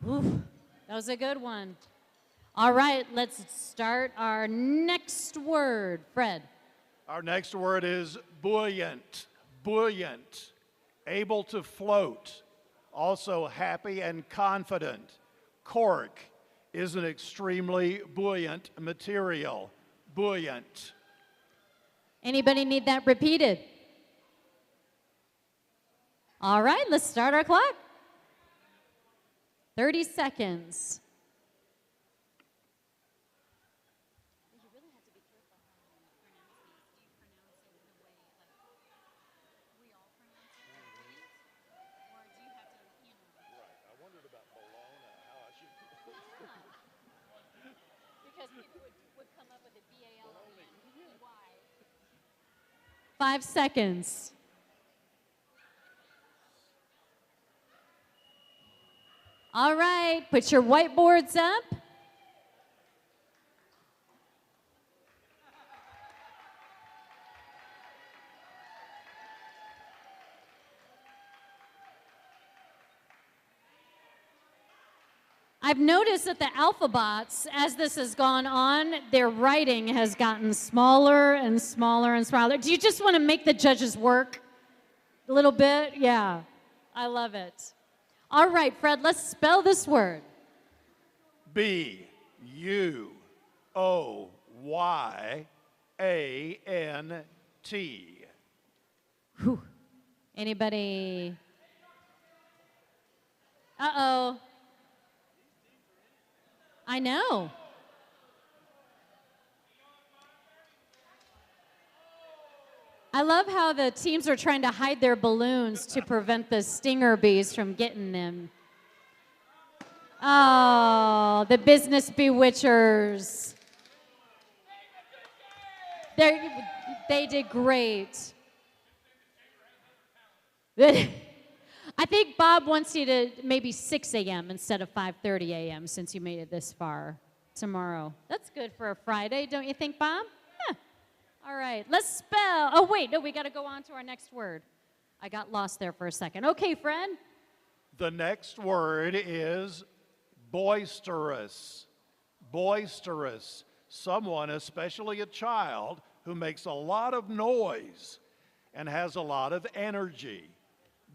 Ooh, that was a good one. All right, let's start our next word. Fred. Our next word is buoyant. Buoyant. Able to float. Also happy and confident. Cork is an extremely buoyant material. Buoyant. Anybody need that repeated? All right, let's start our clock. 30 seconds. Because people would come up with a B-A-L-O-N. 5 seconds. All right, put your whiteboards up. I've noticed that the alphabots, as this has gone on, their writing has gotten smaller and smaller and smaller. Do you just want to make the judges work a little bit? Yeah, I love it. All right, Fred, let's spell this word. B-U-O-Y-A-N-T. Whew. Anybody? Uh-oh. I know. I love how the teams are trying to hide their balloons to prevent the stinger bees from getting them. Oh, the business bewitchers. They did great. I think Bob wants you to maybe 6 a.m. instead of 5:30 a.m. since you made it this far tomorrow. That's good for a Friday, don't you think, Bob? Yeah. All right, let's spell. Oh, wait, no, we got to go on to our next word. I got lost there for a second. Okay, Fred. The next word is boisterous. Boisterous. Someone, especially a child, who makes a lot of noise and has a lot of energy.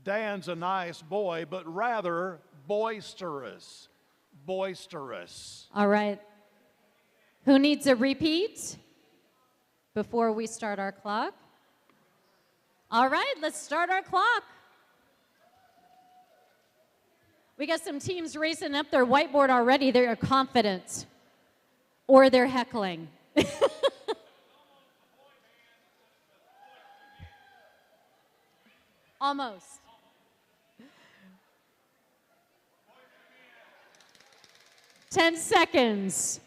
Dan's a nice boy, but rather boisterous. Boisterous. All right. Who needs a repeat before we start our clock? All right, let's start our clock. We got some teams racing up their whiteboard already. They're confident, or they're heckling. Almost. Ten seconds.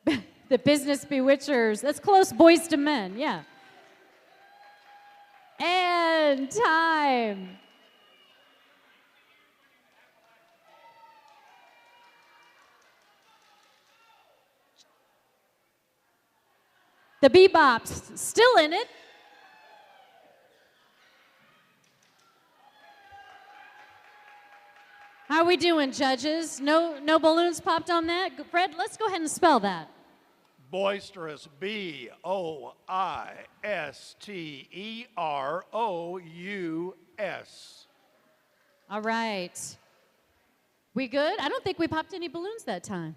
The business bewitchers. That's close, boys to men, yeah. And time. The bebop's still in it. How are we doing, judges? No balloons popped on that? Fred, let's go ahead and spell that. Boisterous. B-O-I-S-T-E-R-O-U-S. All right. We good? I don't think we popped any balloons that time.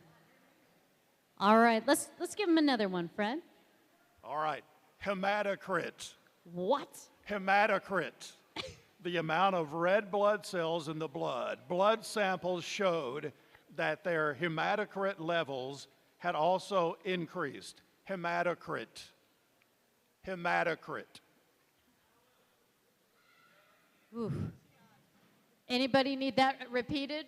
All right, let's give him another one, Fred. All right. Hematocrit. What? Hematocrit. the amount of red blood cells in the blood. Blood samples showed that their hematocrit levels had also increased. Hematocrit. Hematocrit. Ooh. Anybody need that repeated?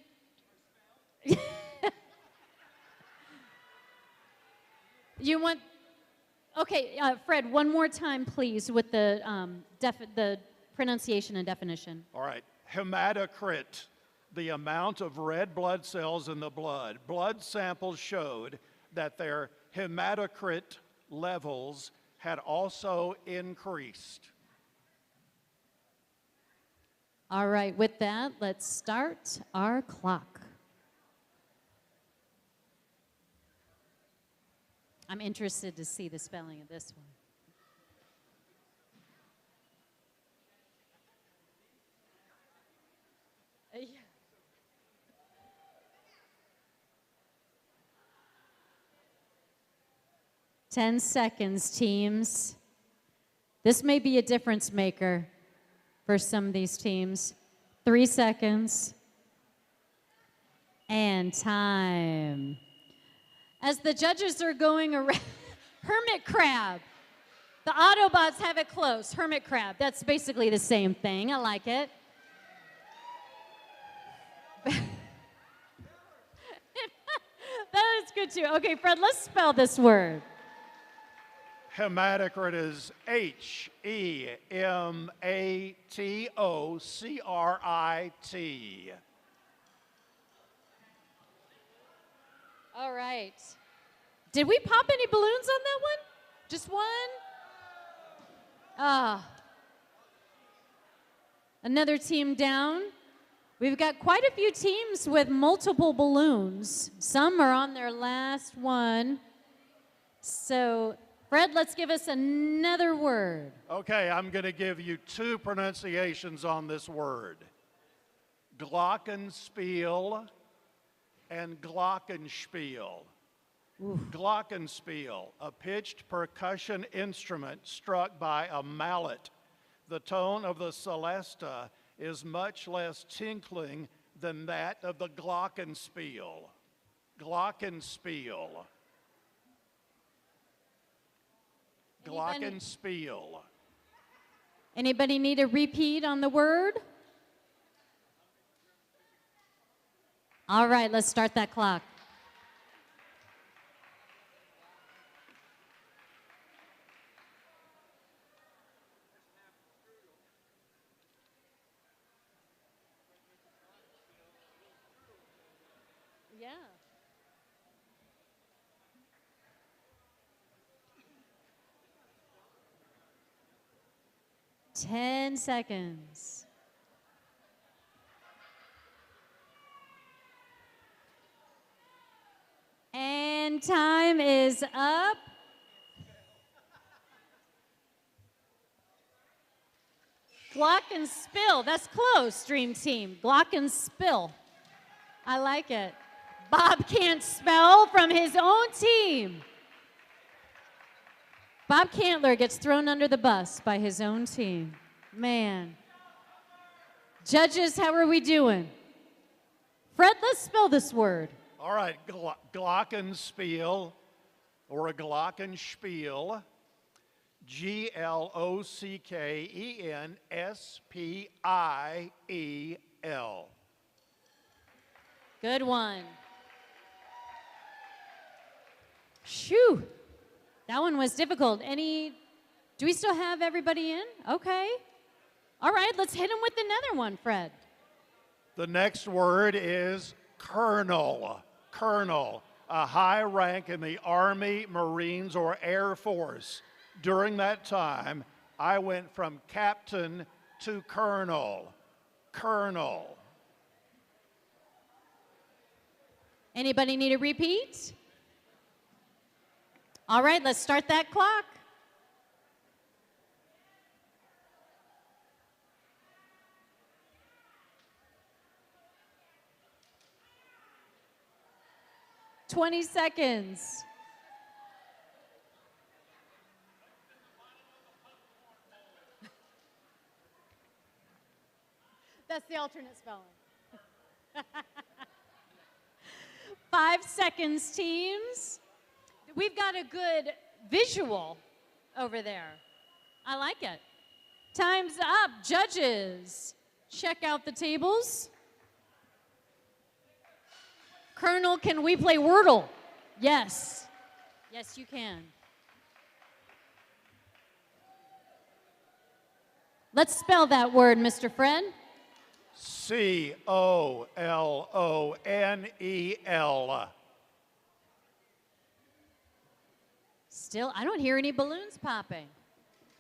You want, okay, Fred, one more time, please, with the pronunciation and definition. All right. Hematocrit, the amount of red blood cells in the blood. Blood samples showed that their hematocrit levels had also increased. All right, with that, let's start our clock. I'm interested to see the spelling of this one. Yeah. Ten seconds, teams. This may be a difference maker for some of these teams. 3 seconds. And time. As the judges are going around, hermit crab. The Autobots have it close. Hermit crab. That's basically the same thing. I like it. That is good too. Okay, Fred, let's spell this word. Hematocrit is Hematocrit. All right. Did we pop any balloons on that one? Just one? Another team down. We've got quite a few teams with multiple balloons. Some are on their last one. So, Fred, let's give us another word. Okay, I'm going to give you 2 pronunciations on this word. Glockenspiel and glockenspiel. Oof. Glockenspiel, a pitched percussion instrument struck by a mallet. The tone of the celesta is much less tinkling than that of the glockenspiel. Glockenspiel. Glockenspiel. Anybody need a repeat on the word? All right, let's start that clock. Yeah. Ten seconds. And time is up. Glockenspiel. That's close, Dream Team. Glockenspiel. I like it. Bob can't spell from his own team. Bob Cantler gets thrown under the bus by his own team. Man. Judges, how are we doing? Fred, let's spell this word. All right, glockenspiel or a glockenspiel. Glockenspiel. Good one. Shoo. That one was difficult. Do we still have everybody in? Okay. All right, let's hit him with another one, Fred. The next word is colonel. Colonel, a high rank in the Army, Marines, or Air Force. During that time, I went from captain to colonel. Colonel. Anybody need a repeat? All right, let's start that clock. $20 seconds. That's the alternate spelling. 5 seconds, teams. We've got a good visual over there. I like it. Time's up. Judges, check out the tables. Colonel, can we play Wordle? Yes. Yes, you can. Let's spell that word, Mr. Fred. Colonel. Still, I don't hear any balloons popping.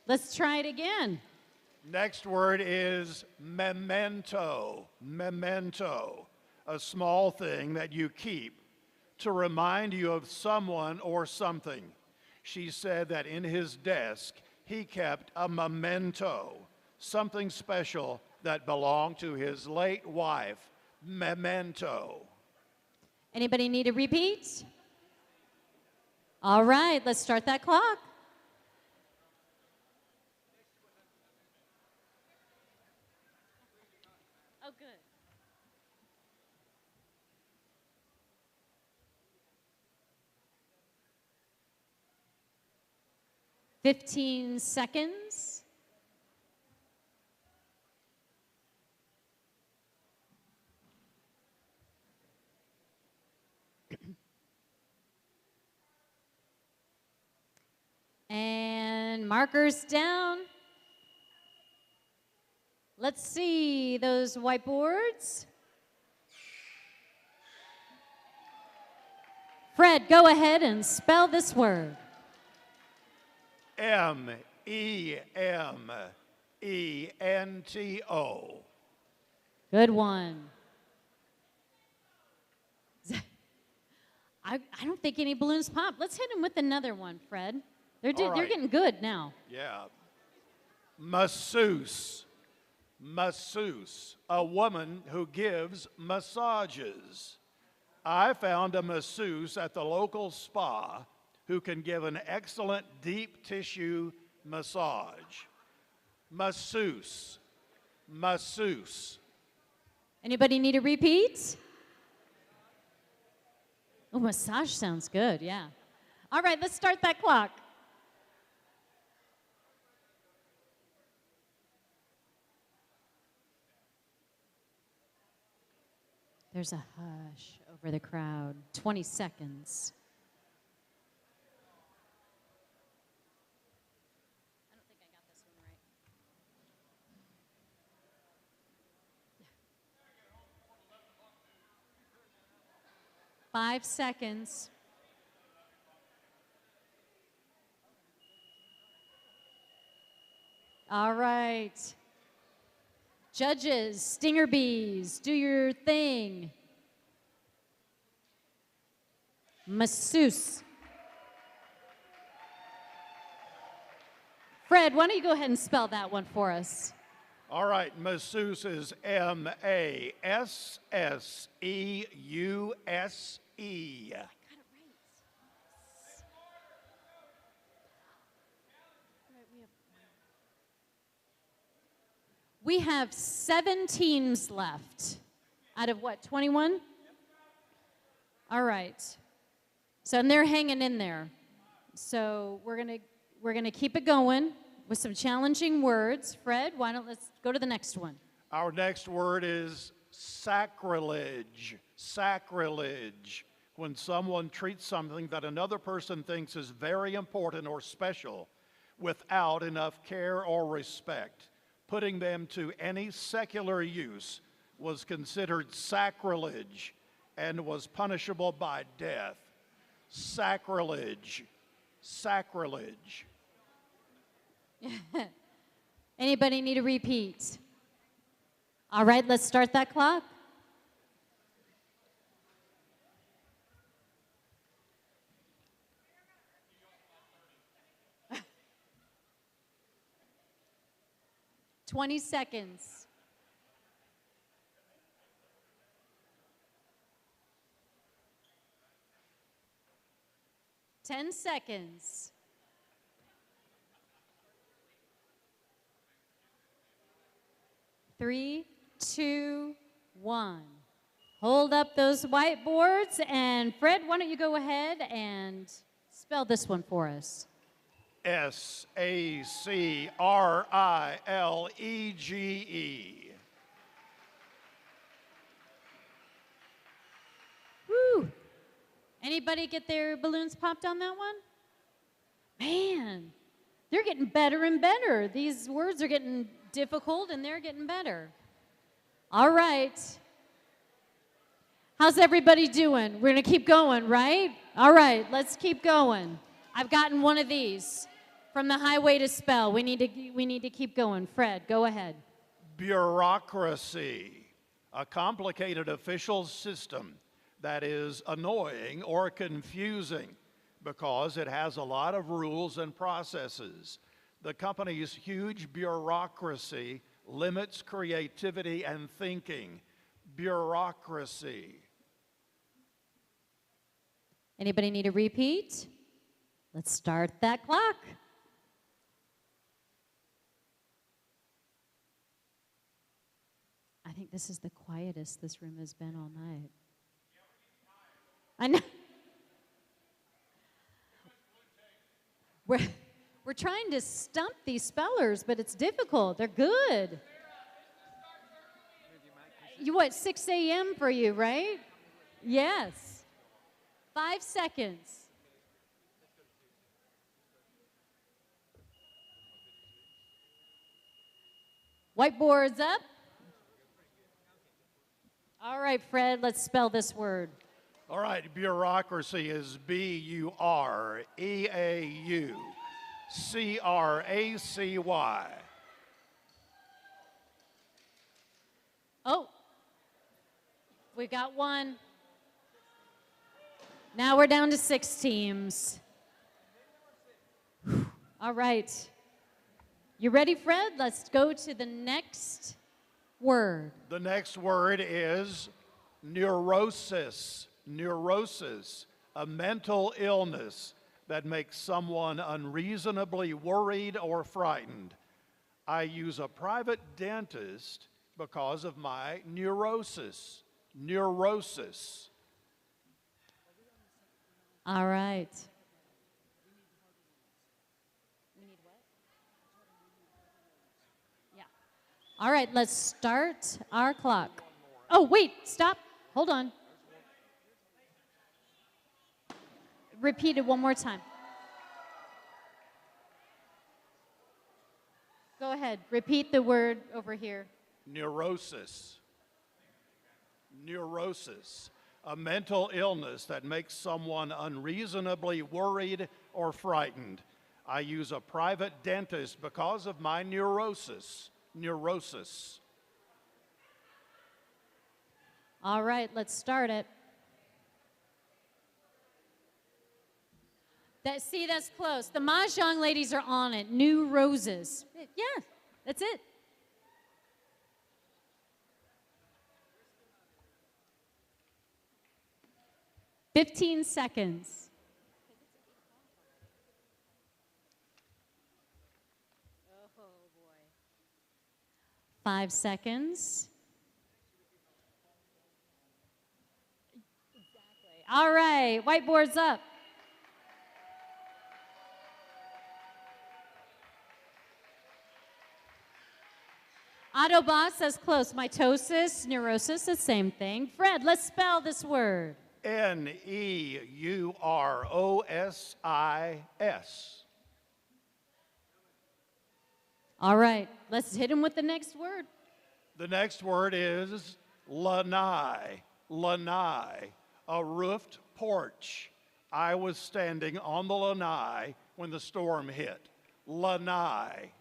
Let's try it again. Next word is memento. Memento, a small thing that you keep to remind you of someone or something. She said that in his desk, he kept a memento, something special that belonged to his late wife, memento. Anybody need a repeat? All right, let's start that clock. Oh, good. "15 seconds. And markers down. Let's see those whiteboards. Fred, go ahead and spell this word. memento. Good one. I don't think any balloons pop. Let's hit them with another one, Fred. They're getting good now. Yeah. Masseuse. Masseuse, a woman who gives massages. I found a masseuse at the local spa who can give an excellent deep tissue massage. Masseuse. Masseuse. Anybody need a repeat? Oh, massage sounds good, yeah. All right, let's start that clock. There's a hush over the crowd. 20 seconds. I don't think I got this one right. 5 seconds. All right. Judges, stinger bees, do your thing. Masseuse. Fred, why don't you go ahead and spell that one for us? All right, masseuse is MASSEUSE. We have 7 teams left out of what, 21? All right. So, and they're hanging in there. So we're gonna keep it going with some challenging words. Fred, let's go to the next one. Our next word is sacrilege. Sacrilege. When someone treats something that another person thinks is very important or special without enough care or respect. Putting them to any secular use was considered sacrilege and was punishable by death. Sacrilege. Sacrilege. Anybody need a repeat? All right, let's start that clock. "20 seconds. "10 seconds. Three, 2, 1. Hold up those whiteboards. And Fred, why don't you go ahead and spell this one for us? Sacrilege. Woo! Anybody get their balloons popped on that one? Man, they're getting better and better. These words are getting difficult and they're getting better. All right. How's everybody doing? We're going to keep going, right? All right, let's keep going. I've gotten one of these. From the highway to spell. We need to keep going. Fred, go ahead. Bureaucracy, a complicated official system that is annoying or confusing because it has a lot of rules and processes. The company's huge bureaucracy limits creativity and thinking. Bureaucracy. Anybody need a repeat? Let's start that clock. I think this is the quietest this room has been all night. I know. We're trying to stump these spellers, but it's difficult. They're good. You what, 6 a.m. for you, right? Yes. 5 seconds. Whiteboards up. All right, Fred, let's spell this word. All right, bureaucracy is B-U-R-E-A-U-C-R-A-C-Y. Oh, we got one. Now we're down to 6 teams. All right. You ready, Fred? Let's go to the next word. The next word is neurosis. Neurosis, a mental illness that makes someone unreasonably worried or frightened. I use a private dentist because of my neurosis. Neurosis. All right. Yeah. All right, let's start our clock. Oh, wait, stop. Hold on. Repeat it one more time. Go ahead. Repeat the word over here. Neurosis. Neurosis. A mental illness that makes someone unreasonably worried or frightened. I use a private dentist because of my neurosis. Neurosis. All right, let's start it. That's close. The Mahjong ladies are on it. New roses. Yeah, that's it. "15 seconds. Oh, boy. 5 seconds. Exactly. All right, whiteboard's up. Autobots, that's close. Mitosis, neurosis, the same thing. Fred, let's spell this word. Neurosis. All right, let's hit him with the next word. The next word is lanai. Lanai, a roofed porch. I was standing on the lanai when the storm hit. Lanai.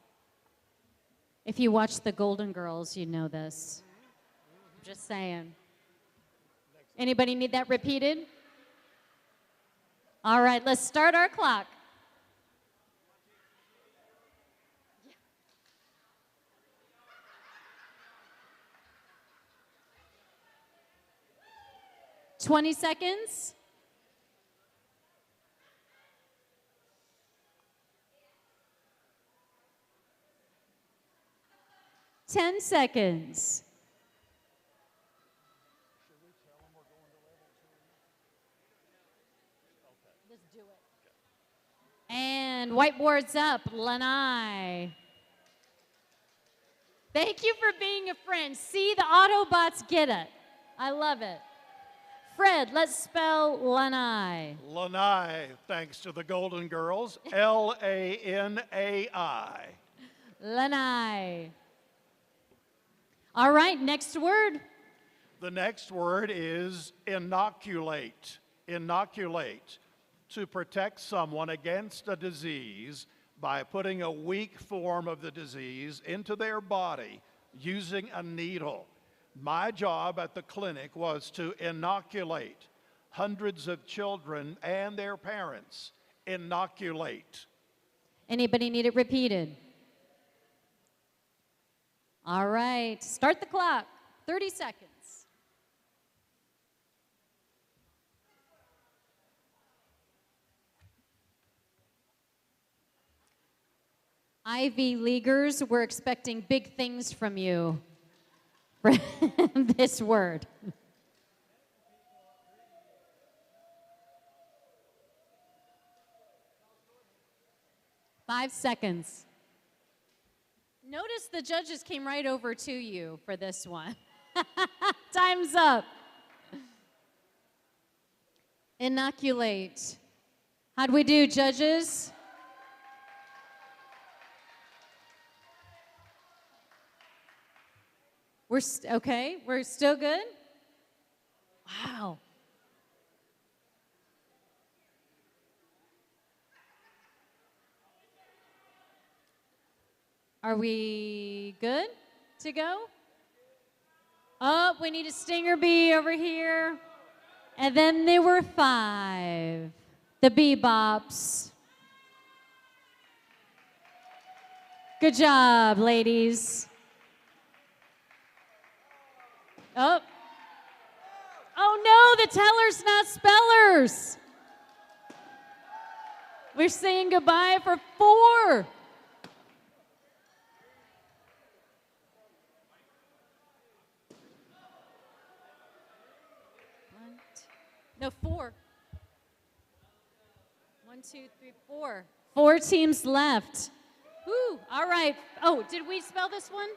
If you watch the Golden Girls, you know this. Just saying. Anybody need that repeated? All right, let's start our clock. Yeah. 20 seconds. $10 seconds. And whiteboards up, Lanai. Thank you for being a friend. See, the Autobots get it. I love it. Fred, let's spell Lanai. Lanai, thanks to the Golden Girls, Lanai. Lanai. All right, next word. The next word is inoculate. Inoculate. To protect someone against a disease by putting a weak form of the disease into their body using a needle. My job at the clinic was to inoculate hundreds of children and their parents. Inoculate. Anybody need it repeated? All right, start the clock. 30 seconds. Ivy Leaguers, we're expecting big things from you for this word. Five seconds. Notice the judges came right over to you for this one. Time's up. Inoculate. How'd we do, judges? Okay, we're still good? Wow. Are we good to go? Oh, we need a stinger bee over here. And then there were 5. The bebops. Good job, ladies. Oh. Oh no, the tellers, not spellers. We're saying goodbye for 4. No, 4. 1, 2, 3, 4. 4 teams left. Woo, all right. Oh, did we spell this one?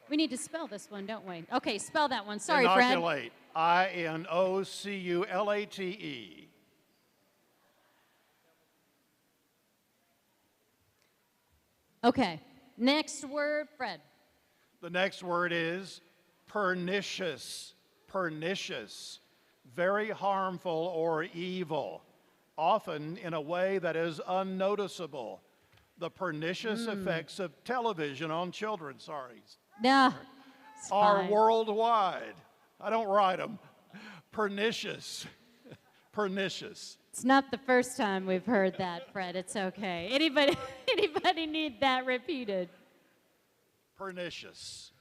We need to spell this one, don't we? Okay, spell that one. Sorry, Inoculate. Fred. Inoculate. Okay, next word, Fred. The next word is pernicious. Pernicious. Very harmful or evil, often in a way that is unnoticeable. The pernicious effects of television on children, No, are worldwide. I don't write them. Pernicious. Pernicious. It's not the first time we've heard that, Fred. It's okay. Anybody need that repeated? Pernicious.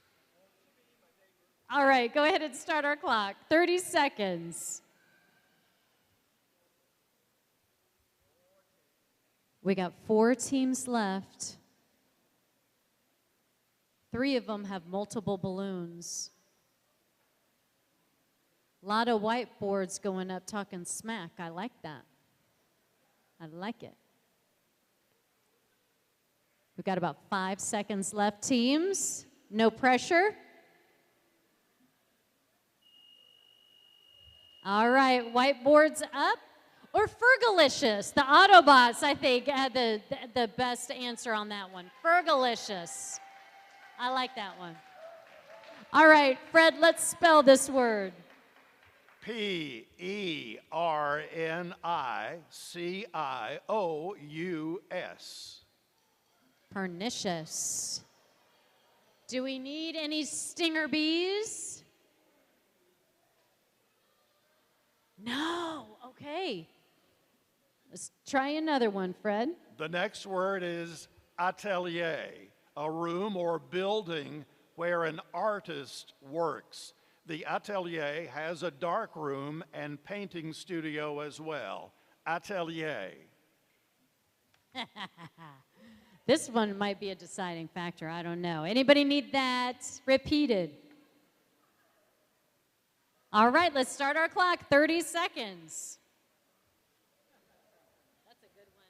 All right, go ahead and start our clock. 30 seconds. We got 4 teams left. 3 of them have multiple balloons. A lot of whiteboards going up talking smack. I like that. I like it. We've got about 5 seconds left, teams. No pressure. All right, whiteboards up. Or Fergalicious. The Autobots, I think, had the best answer on that one. Fergalicious. I like that one. All right, Fred, let's spell this word. Pernicious. Pernicious. Do we need any stinger bees? No. Okay. Let's try another one, Fred. The next word is atelier, a room or building where an artist works. The atelier has a dark room and painting studio as well. Atelier. This one might be a deciding factor. I don't know. Anybody need that repeated? All right, let's start our clock. 30 seconds. That's a good one.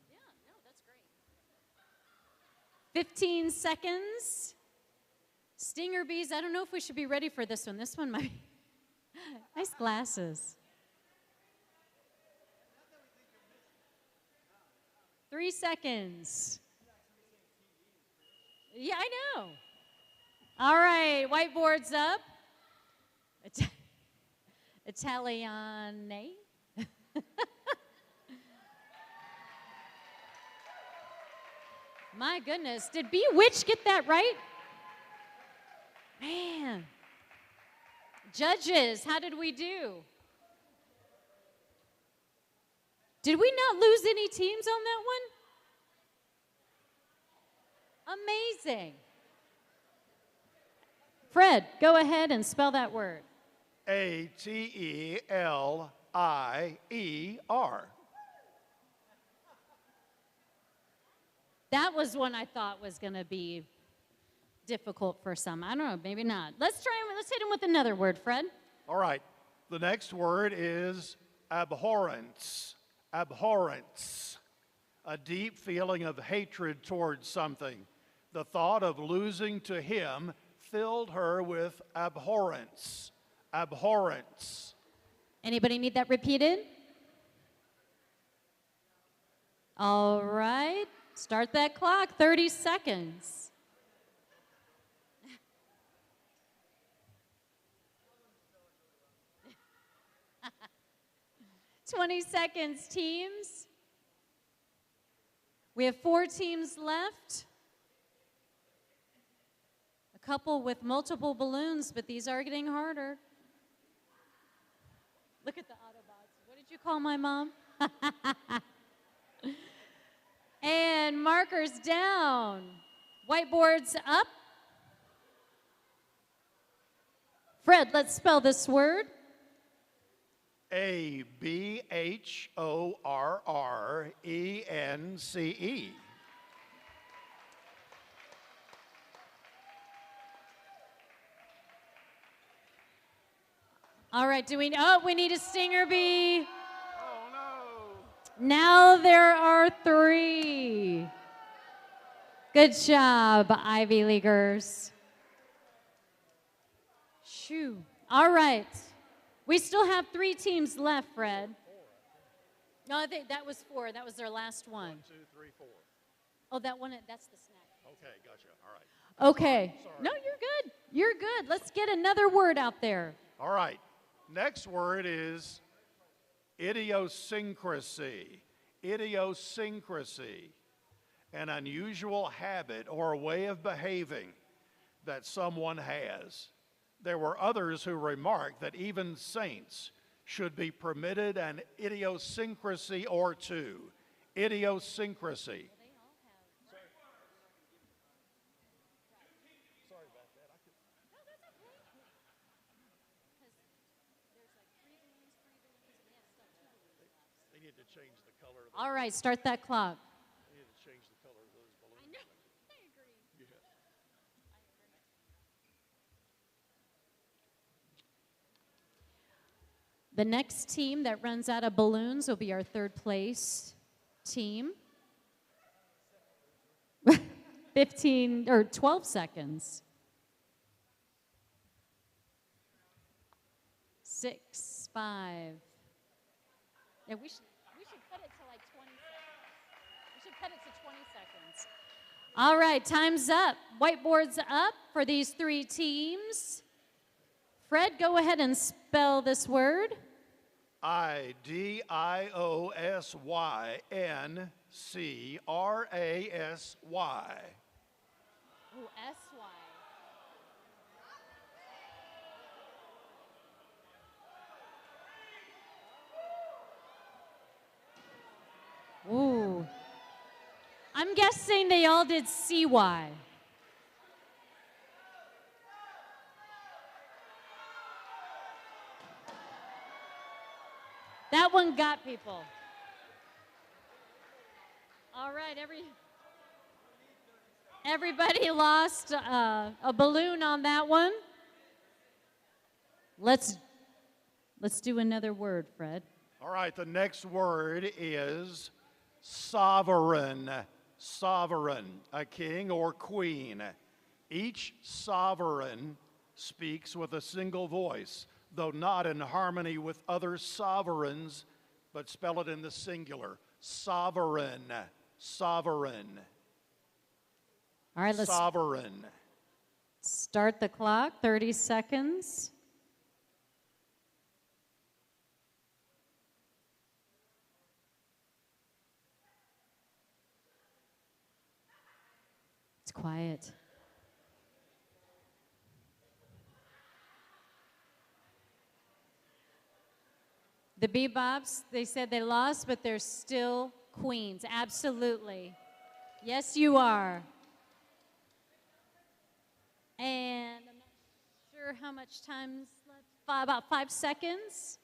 Yeah, no, that's great. 15 seconds. Stinger bees, I don't know if we should be ready for this one. This one might be nice glasses. 3 seconds. Yeah, I know. All right, whiteboards up. Italiane. My goodness, did Bewitch get that right? Man. Judges, how did we do? Did we not lose any teams on that one? Amazing. Fred, go ahead and spell that word. Atelier. That was one I thought was going to be difficult for some. I don't know, maybe not. Let's hit him with another word, Fred. All right. The next word is abhorrence. Abhorrence. A deep feeling of hatred towards something. The thought of losing to him filled her with abhorrence. Abhorrence. Anybody need that repeated? All right. Start that clock. 30 seconds. $20 seconds, teams. We have 4 teams left. A couple with multiple balloons, but these are getting harder. Look at the Autobots. What did you call my mom? And markers down. Whiteboards up. Fred, let's spell this word. Abhorrence. All right, we need a stinger bee. Oh, no. Now there are 3. Good job, Ivy Leaguers. Shoo. All right. We still have 3 teams left, Fred. No, that was 4. That was their last one. 1, 2, 3, 4. Oh, that's the snack. Okay, gotcha. All right. Okay. Sorry. No, you're good. You're good. Let's get another word out there. All right. Next word is idiosyncrasy. Idiosyncrasy. An unusual habit or way of behaving that someone has. There were others who remarked that even saints should be permitted an idiosyncrasy or two. Idiosyncrasy. They need to change the color of All right, start that clock. They need to change the color of those balloons. I know. I agree. Yeah. The next team that runs out of balloons will be our 3rd place team. 15 or 12 seconds. 6, 5. Yeah, we should cut it to like 20 seconds. We should cut it to 20 seconds. All right, time's up. Whiteboard's up for these 3 teams. Fred, go ahead and spell this word. Idiosyncrasy. Oh, S-Y. Ooh. I'm guessing they all did CY. That one got people. All right, everybody lost a balloon on that one. Let's do another word, Fred. All right, the next word is sovereign. Sovereign, a king or queen. Each sovereign speaks with a single voice, though not in harmony with other sovereigns, but spell it in the singular. Sovereign, sovereign. All right, let's sovereign. start the clock, 30 seconds. It's quiet. The Bebops, they said they lost, but they're still queens. Absolutely. Yes, you are. And I'm not sure how much time's left. About 5 seconds.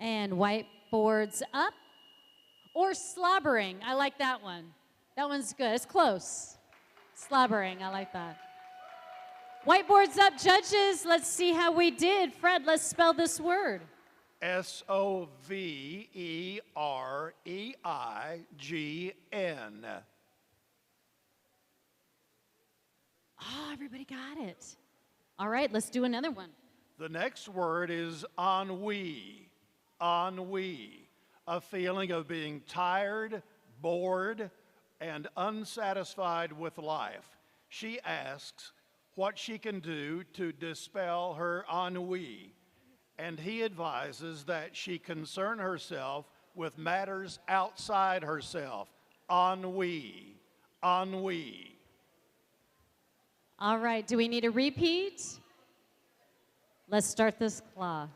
And whiteboards up. Or slobbering. I like that one. That one's good. It's close. Slobbering. I like that. Whiteboards up, judges. Let's see how we did. Fred, let's spell this word. Sovereigen. Oh, everybody got it. All right, let's do another one. The next word is ennui. Ennui. A feeling of being tired, bored, and unsatisfied with life. She asks what she can do to dispel her ennui, and he advises that she concern herself with matters outside herself. Ennui. Ennui. All right, do we need a repeat? Let's start this clock.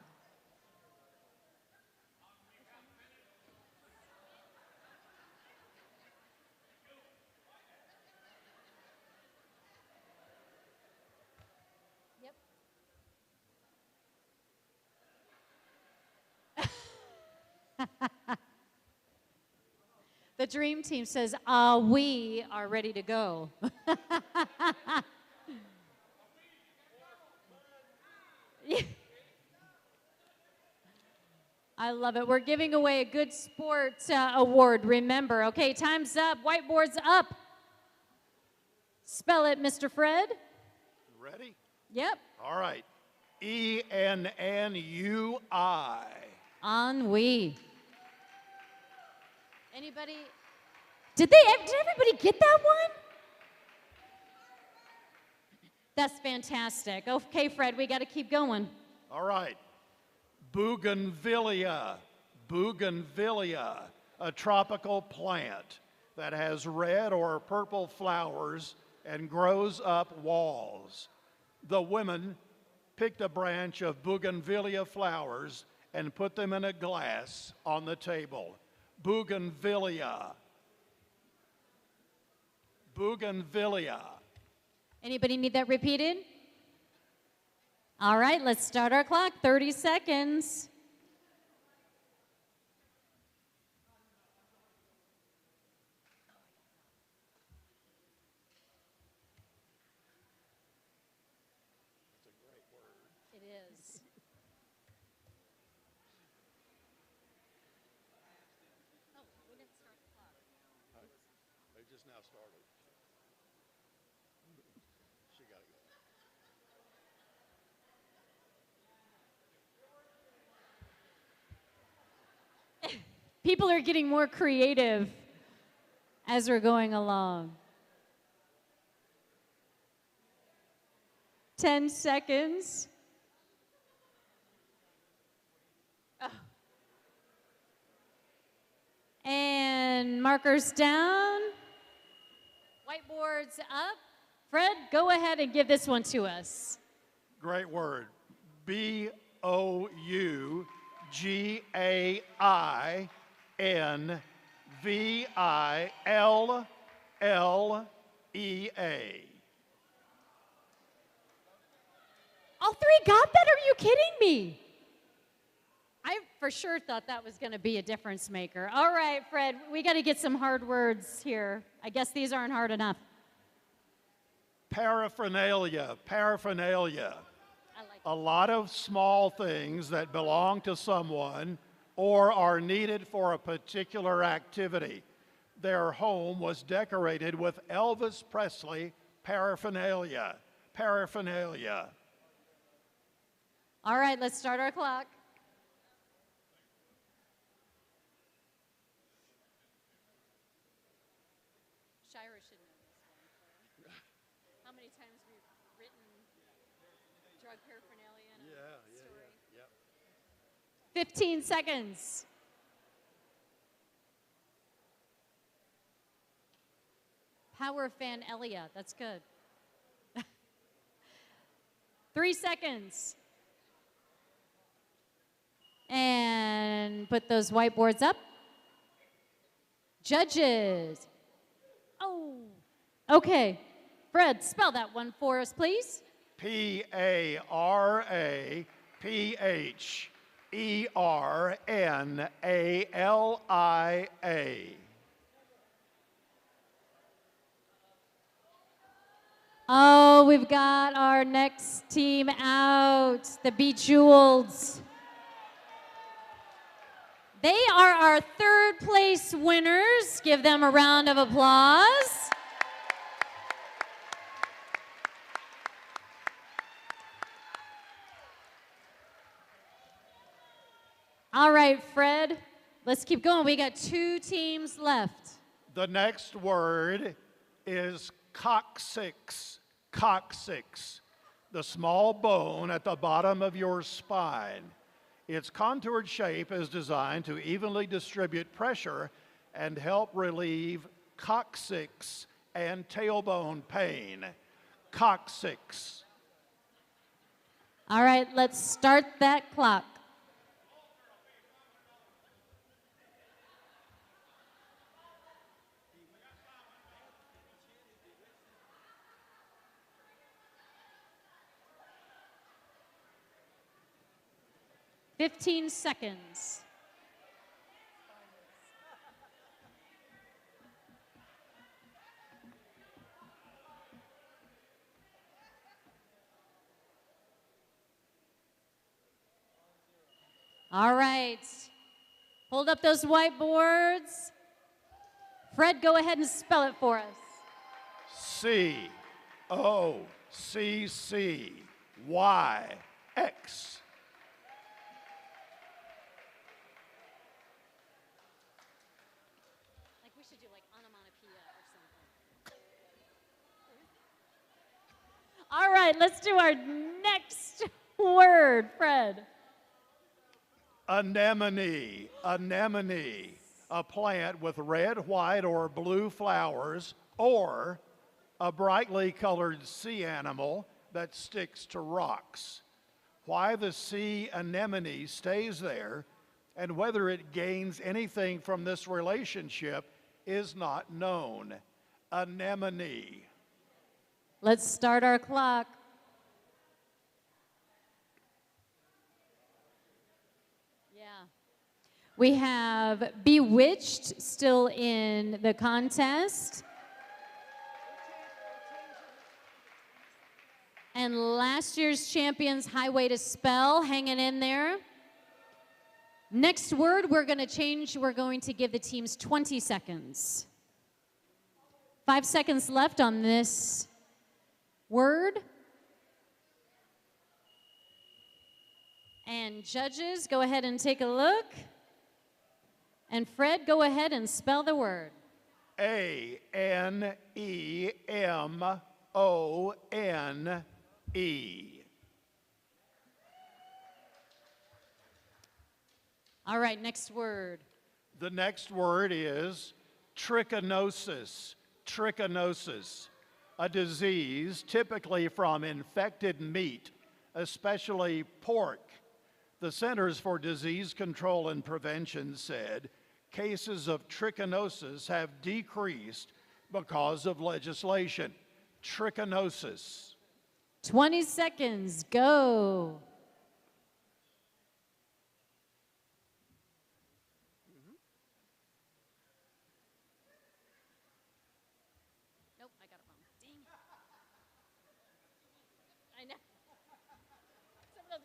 The dream team says, we are ready to go. I love it. We're giving away a good sport award, remember. Okay, time's up. Whiteboard's up. Spell it, Mr. Fred. Ready? Yep. All right. Ennui. Ennui. Anybody? Did everybody get that one? That's fantastic. Okay, Fred, we got to keep going. All right. Bougainvillea. Bougainvillea, a tropical plant that has red or purple flowers and grows up walls. The women picked a branch of bougainvillea flowers and put them in a glass on the table. Bougainvillea. Bougainvillea. Anybody need that repeated? All right, let's start our clock. 30 seconds. It is. They just now started. She got to go. People are getting more creative as we're going along. 10 seconds. Oh. And markers down. Whiteboards up. Fred, go ahead and give this one to us. Great word. Bougainvillea. All three got that? Are you kidding me? I for sure thought that was going to be a difference maker. All right, Fred, we got to get some hard words here. I guess these aren't hard enough. Paraphernalia, paraphernalia. I like A lot of small things that belong to someone or are needed for a particular activity. Their home was decorated with Elvis Presley paraphernalia. Paraphernalia. All right, let's start our clock. Shira should know this one. How many times we've written drug paraphernalia in a story? Yep. 15 seconds. Power fan Elia, that's good. 3 seconds. And put those whiteboards up. Judges. Oh, okay. Fred, spell that one for us, please. Paraphernalia. Oh, we've got our next team out, the Bejeweled. They are our third place winners. Give them a round of applause. All right, Fred, let's keep going. We got 2 teams left. The next word is coccyx. Coccyx, the small bone at the bottom of your spine. Its contoured shape is designed to evenly distribute pressure and help relieve coccyx and tailbone pain. Coccyx. All right, let's start that clock. Fifteen seconds. All right. Hold up those whiteboards. Fred, go ahead and spell it for us. COCCYX. Like we should do like onomatopoeia or something. All right, let's do our next word, Fred. Anemone. Anemone. A plant with red, white, or blue flowers, or a brightly colored sea animal that sticks to rocks. Why the sea anemone stays there and whether it gains anything from this relationship is not known. Anemone. Let's start our clock. Yeah. We have Bewitched still in the contest. And last year's champions, Highway to Spell, hanging in there. Next word, we're going to change. We're going to give the teams 20 seconds. 5 seconds left on this word. And judges, go ahead and take a look. And Fred, go ahead and spell the word. ANEMONE. All right, next word. The next word is trichinosis. Trichinosis, a disease typically from infected meat, especially pork. The Centers for Disease Control and Prevention said cases of trichinosis have decreased because of legislation. Trichinosis. 20 seconds, go. Nope, I got it wrong. Dang.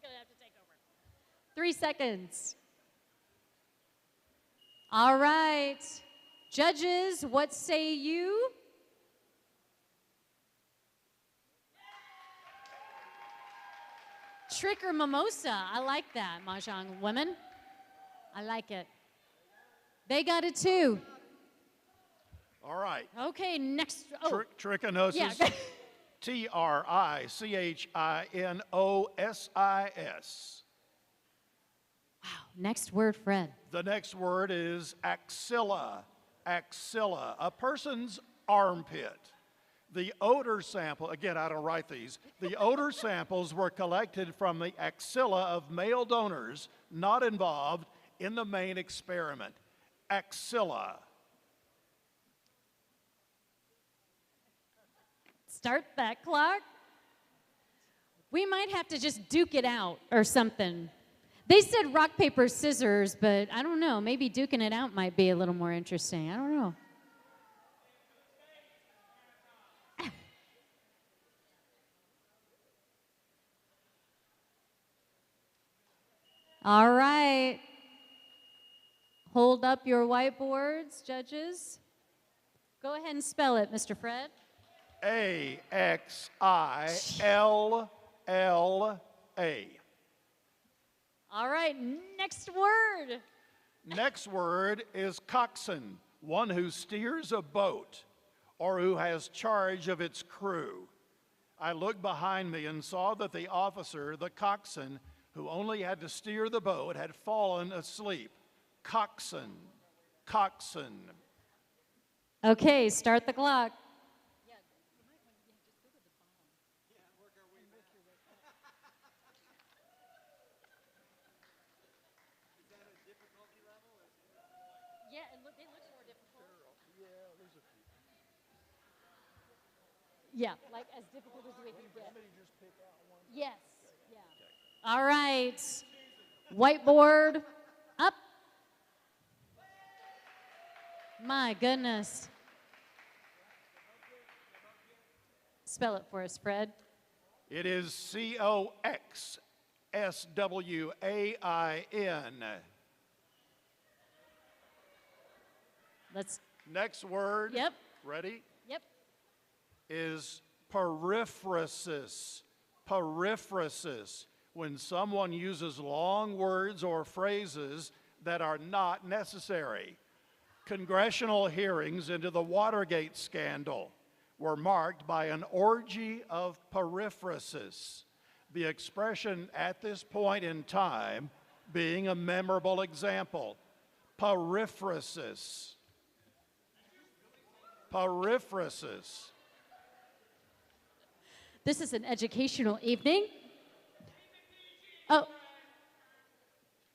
going to have to take over. 3 seconds. All right. Judges, what say you? Trick or mimosa. I like that, Mahjong women. I like it. They got it too. All right. Okay, next. Oh. Trichinosis. Yeah. Trichinosis. Wow. Next word, Fred. The next word is axilla. Axilla, a person's armpit. The odor sample, again, I don't write these. The odor samples were collected from the axilla of male donors not involved in the main experiment. Axilla. Start that clock. We might have to just duke it out or something. They said rock, paper, scissors, but I don't know. Maybe duking it out might be a little more interesting. I don't know. All right. Hold up your whiteboards, judges. Go ahead and spell it, Mr. Fred. A-X-I-L-L-A. All right, next word. Next word is coxswain, one who steers a boat or who has charge of its crew. I looked behind me and saw that the officer, the coxswain, who only had to steer the boat, had fallen asleep. Coxswain, coxswain. Okay, start the clock. Yeah, it looks more difficult. Yeah, like as difficult as we can get. Yes, yeah. All right. Whiteboard up. My goodness. Spell it for us, Fred. It is C-O-X-S-W-A-I-N. Let's. Next word. Yep. Ready? Yep. Is periphrasis. Periphrasis. When someone uses long words or phrases that are not necessary. Congressional hearings into the Watergate scandal were marked by an orgy of periphrasis. The expression "at this point in time" being a memorable example. Periphrasis. Periphrasis. This is an educational evening. Oh.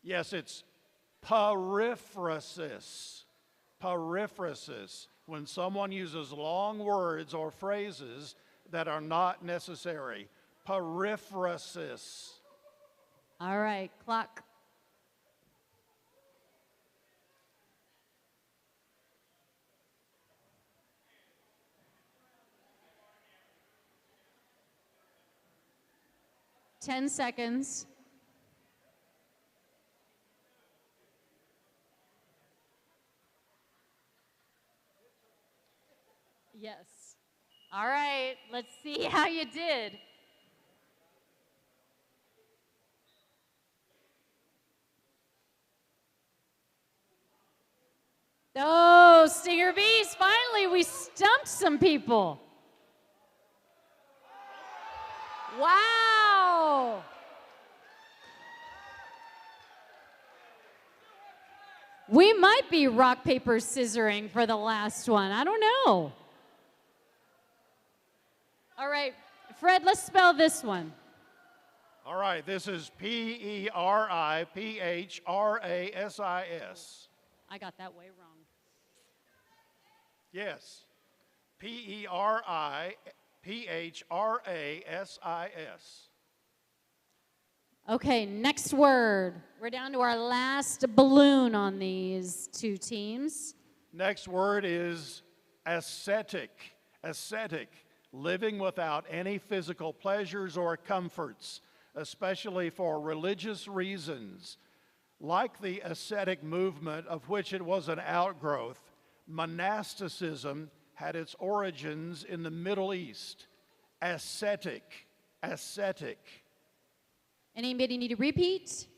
Yes, it's periphrasis. Periphrasis. When someone uses long words or phrases that are not necessary. Periphrasis. All right, clock. Ten seconds. Yes. All right, let's see how you did. Oh, Stinger Bees, finally we stumped some people. Wow. We might be rock, paper, scissoring for the last one. I don't know. All right, Fred, let's spell this one. All right, this is P-E-R-I-P-H-R-A-S-I-S. I got that way wrong. Yes. P-E-R-I-P-H-R-A-S-I-S. Okay, next word. We're down to our last balloon on these two teams. Next word is ascetic. Ascetic, living without any physical pleasures or comforts. especially for religious reasons. Like the ascetic movement, of which it was an outgrowth, monasticism had its origins in the Middle East. Ascetic. Anybody need to repeat?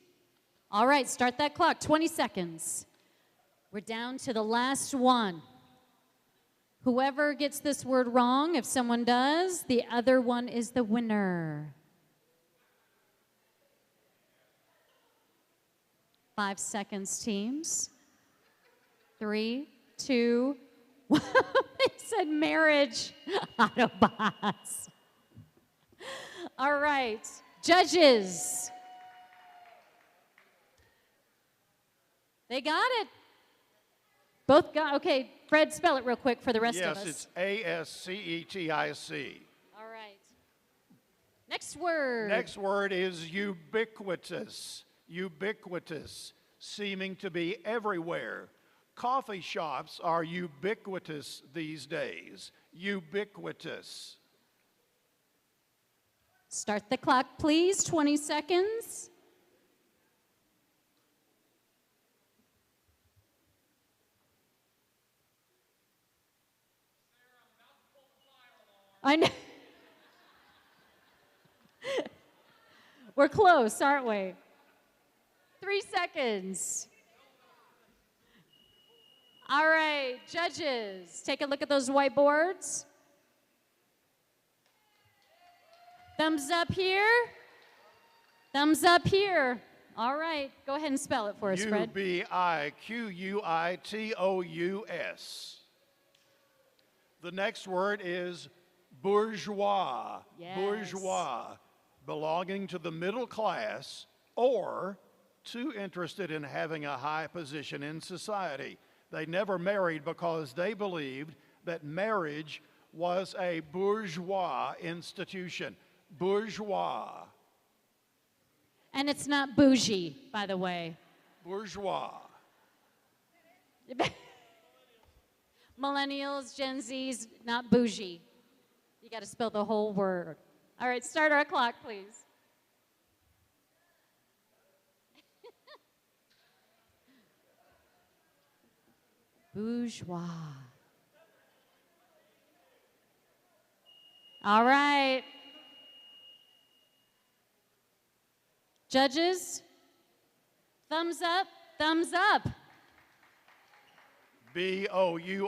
All right, start that clock, 20 seconds. We're down to the last one. Whoever gets this word wrong, if someone does, the other one is the winner. 5 seconds, teams. 3, 2, 1. They said marriage. Autobots. All right, judges. They got it. Both got, okay, Fred, spell it real quick for the rest of us. Yes, it's A-S-C-E-T-I-C. All right. Next word. Next word is ubiquitous. Ubiquitous, seeming to be everywhere. Coffee shops are ubiquitous these days. Ubiquitous. Start the clock, please. 20 seconds. I know. We're close, aren't we? 3 seconds. All right, judges, take a look at those whiteboards. Thumbs up here. Thumbs up here. All right, go ahead and spell it for us, Fred. U-B-I-Q-U-I-T-O-U-S. The next word is bourgeois. Yes. Bourgeois, belonging to the middle class or too interested in having a high position in society. They never married because they believed that marriage was a bourgeois institution. Bourgeois. And it's not bougie, by the way. Bourgeois. Millennials, Gen Zs, not bougie. You got to spell the whole word. All right, start our clock, please. Bourgeois. All right. Judges, thumbs up, thumbs up. B-O-U-R-G-E-O-I-S.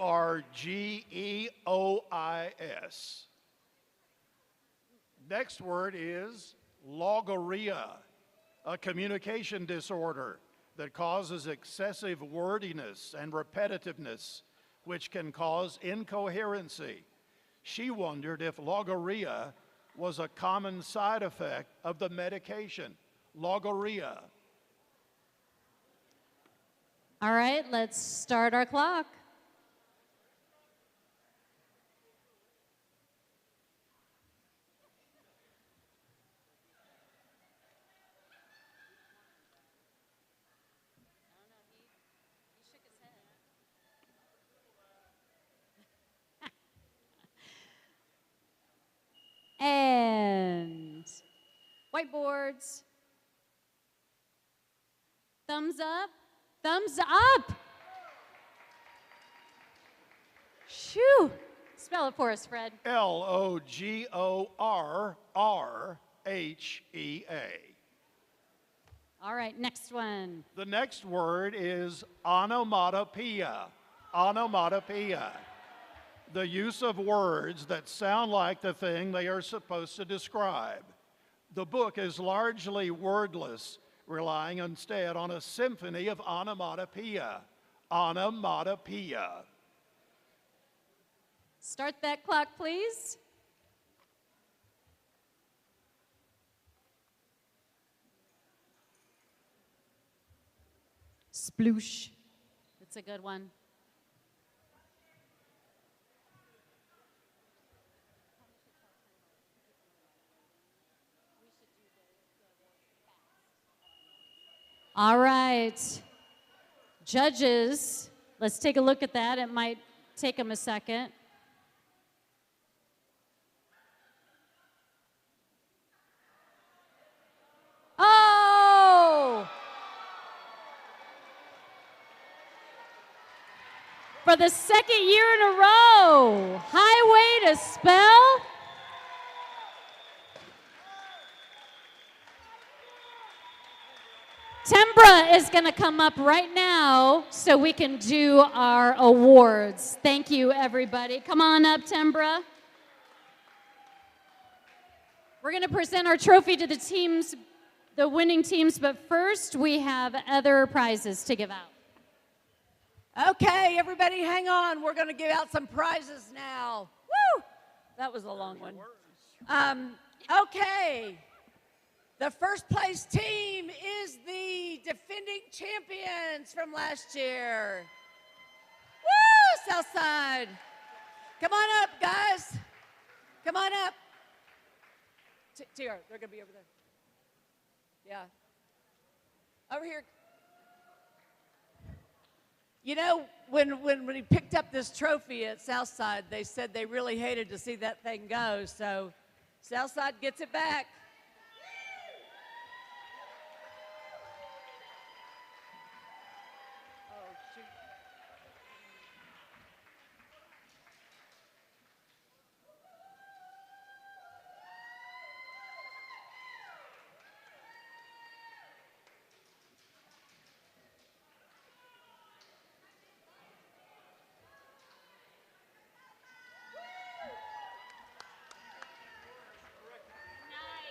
Next word is logorrhea, a communication disorder that causes excessive wordiness and repetitiveness, which can cause incoherency. She wondered if logorrhea was a common side effect of the medication. Logorrhea. All right, let's start our clock. And whiteboards. Thumbs up. Thumbs up. Shoo. Spell it for us, Fred. L-O-G-O-R-R-H-E-A. All right, next one. The next word is onomatopoeia. Onomatopoeia. The use of words that sound like the thing they are supposed to describe. The book is largely wordless, relying instead on a symphony of onomatopoeia. Onomatopoeia. Start that clock, please. Sploosh. That's a good one. All right. Judges, let's take a look at that. It might take them a second. for the second year in a row. Highway to Spell. Tembra is going to come up right now so we can do our awards. Thank you, everybody. Come on up, Tembra. We're going to present our trophy to the teams, the winning teams, but first we have other prizes to give out. Okay, everybody hang on. We're going to give out some prizes now. Woo! That was a long one. Okay. The first place team is the defending champions from last year. Woo, Southside. Come on up, guys. Come on up. TR, they're going to be over there. Yeah. Over here. You know, when we picked up this trophy at Southside, they said they really hated to see that thing go, so Southside gets it back.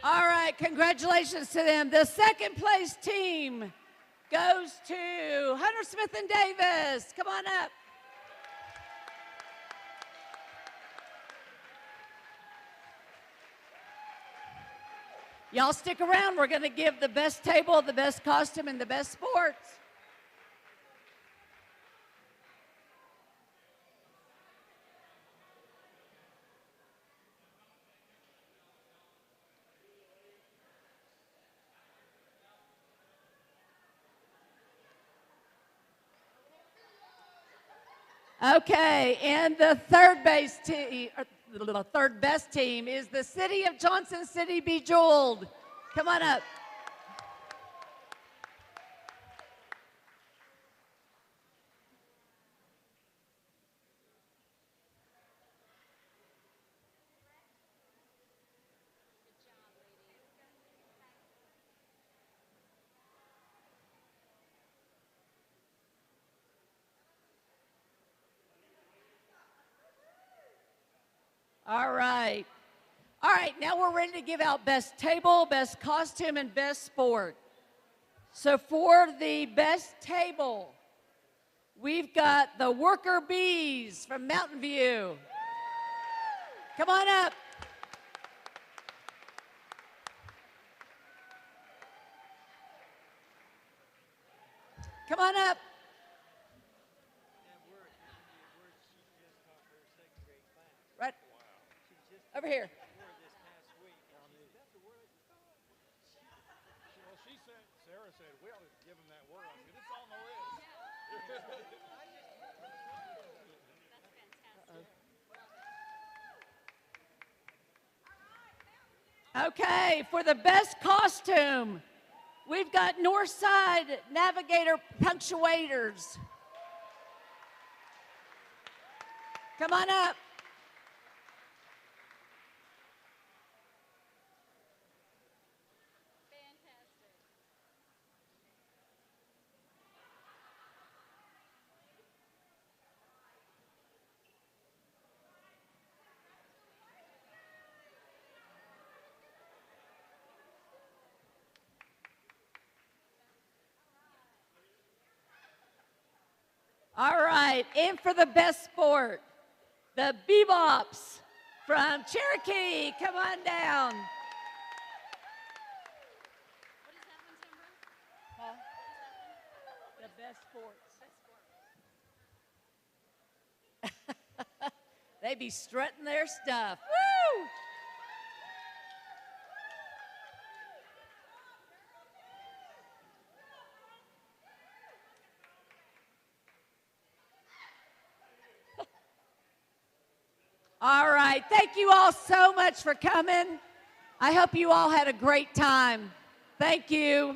All right, congratulations to them. The second place team goes to Hunter Smith and Davis. Come on up. Y'all stick around. We're going to give the best table, the best costume, and the best sports. Okay, and the third best team is the City of Johnson City Bejeweled. Come on up. All right. All right, now we're ready to give out best table, best costume, and best sport. So for the best table, we've got the Worker Bees from Mountain View. Come on up. Come on up. Right over here. Well, Sarah said, we ought to give him that word. I said, it's on the list. Okay, for the best costume, we've got Northside Navigator Punctuators. Come on up. All right, and for the best sport, the Bebops from Cherokee. Come on down. What is that one, Timber? Huh? The best sports. They be strutting their stuff. Woo! All right. Thank you all so much for coming. I hope you all had a great time. Thank you.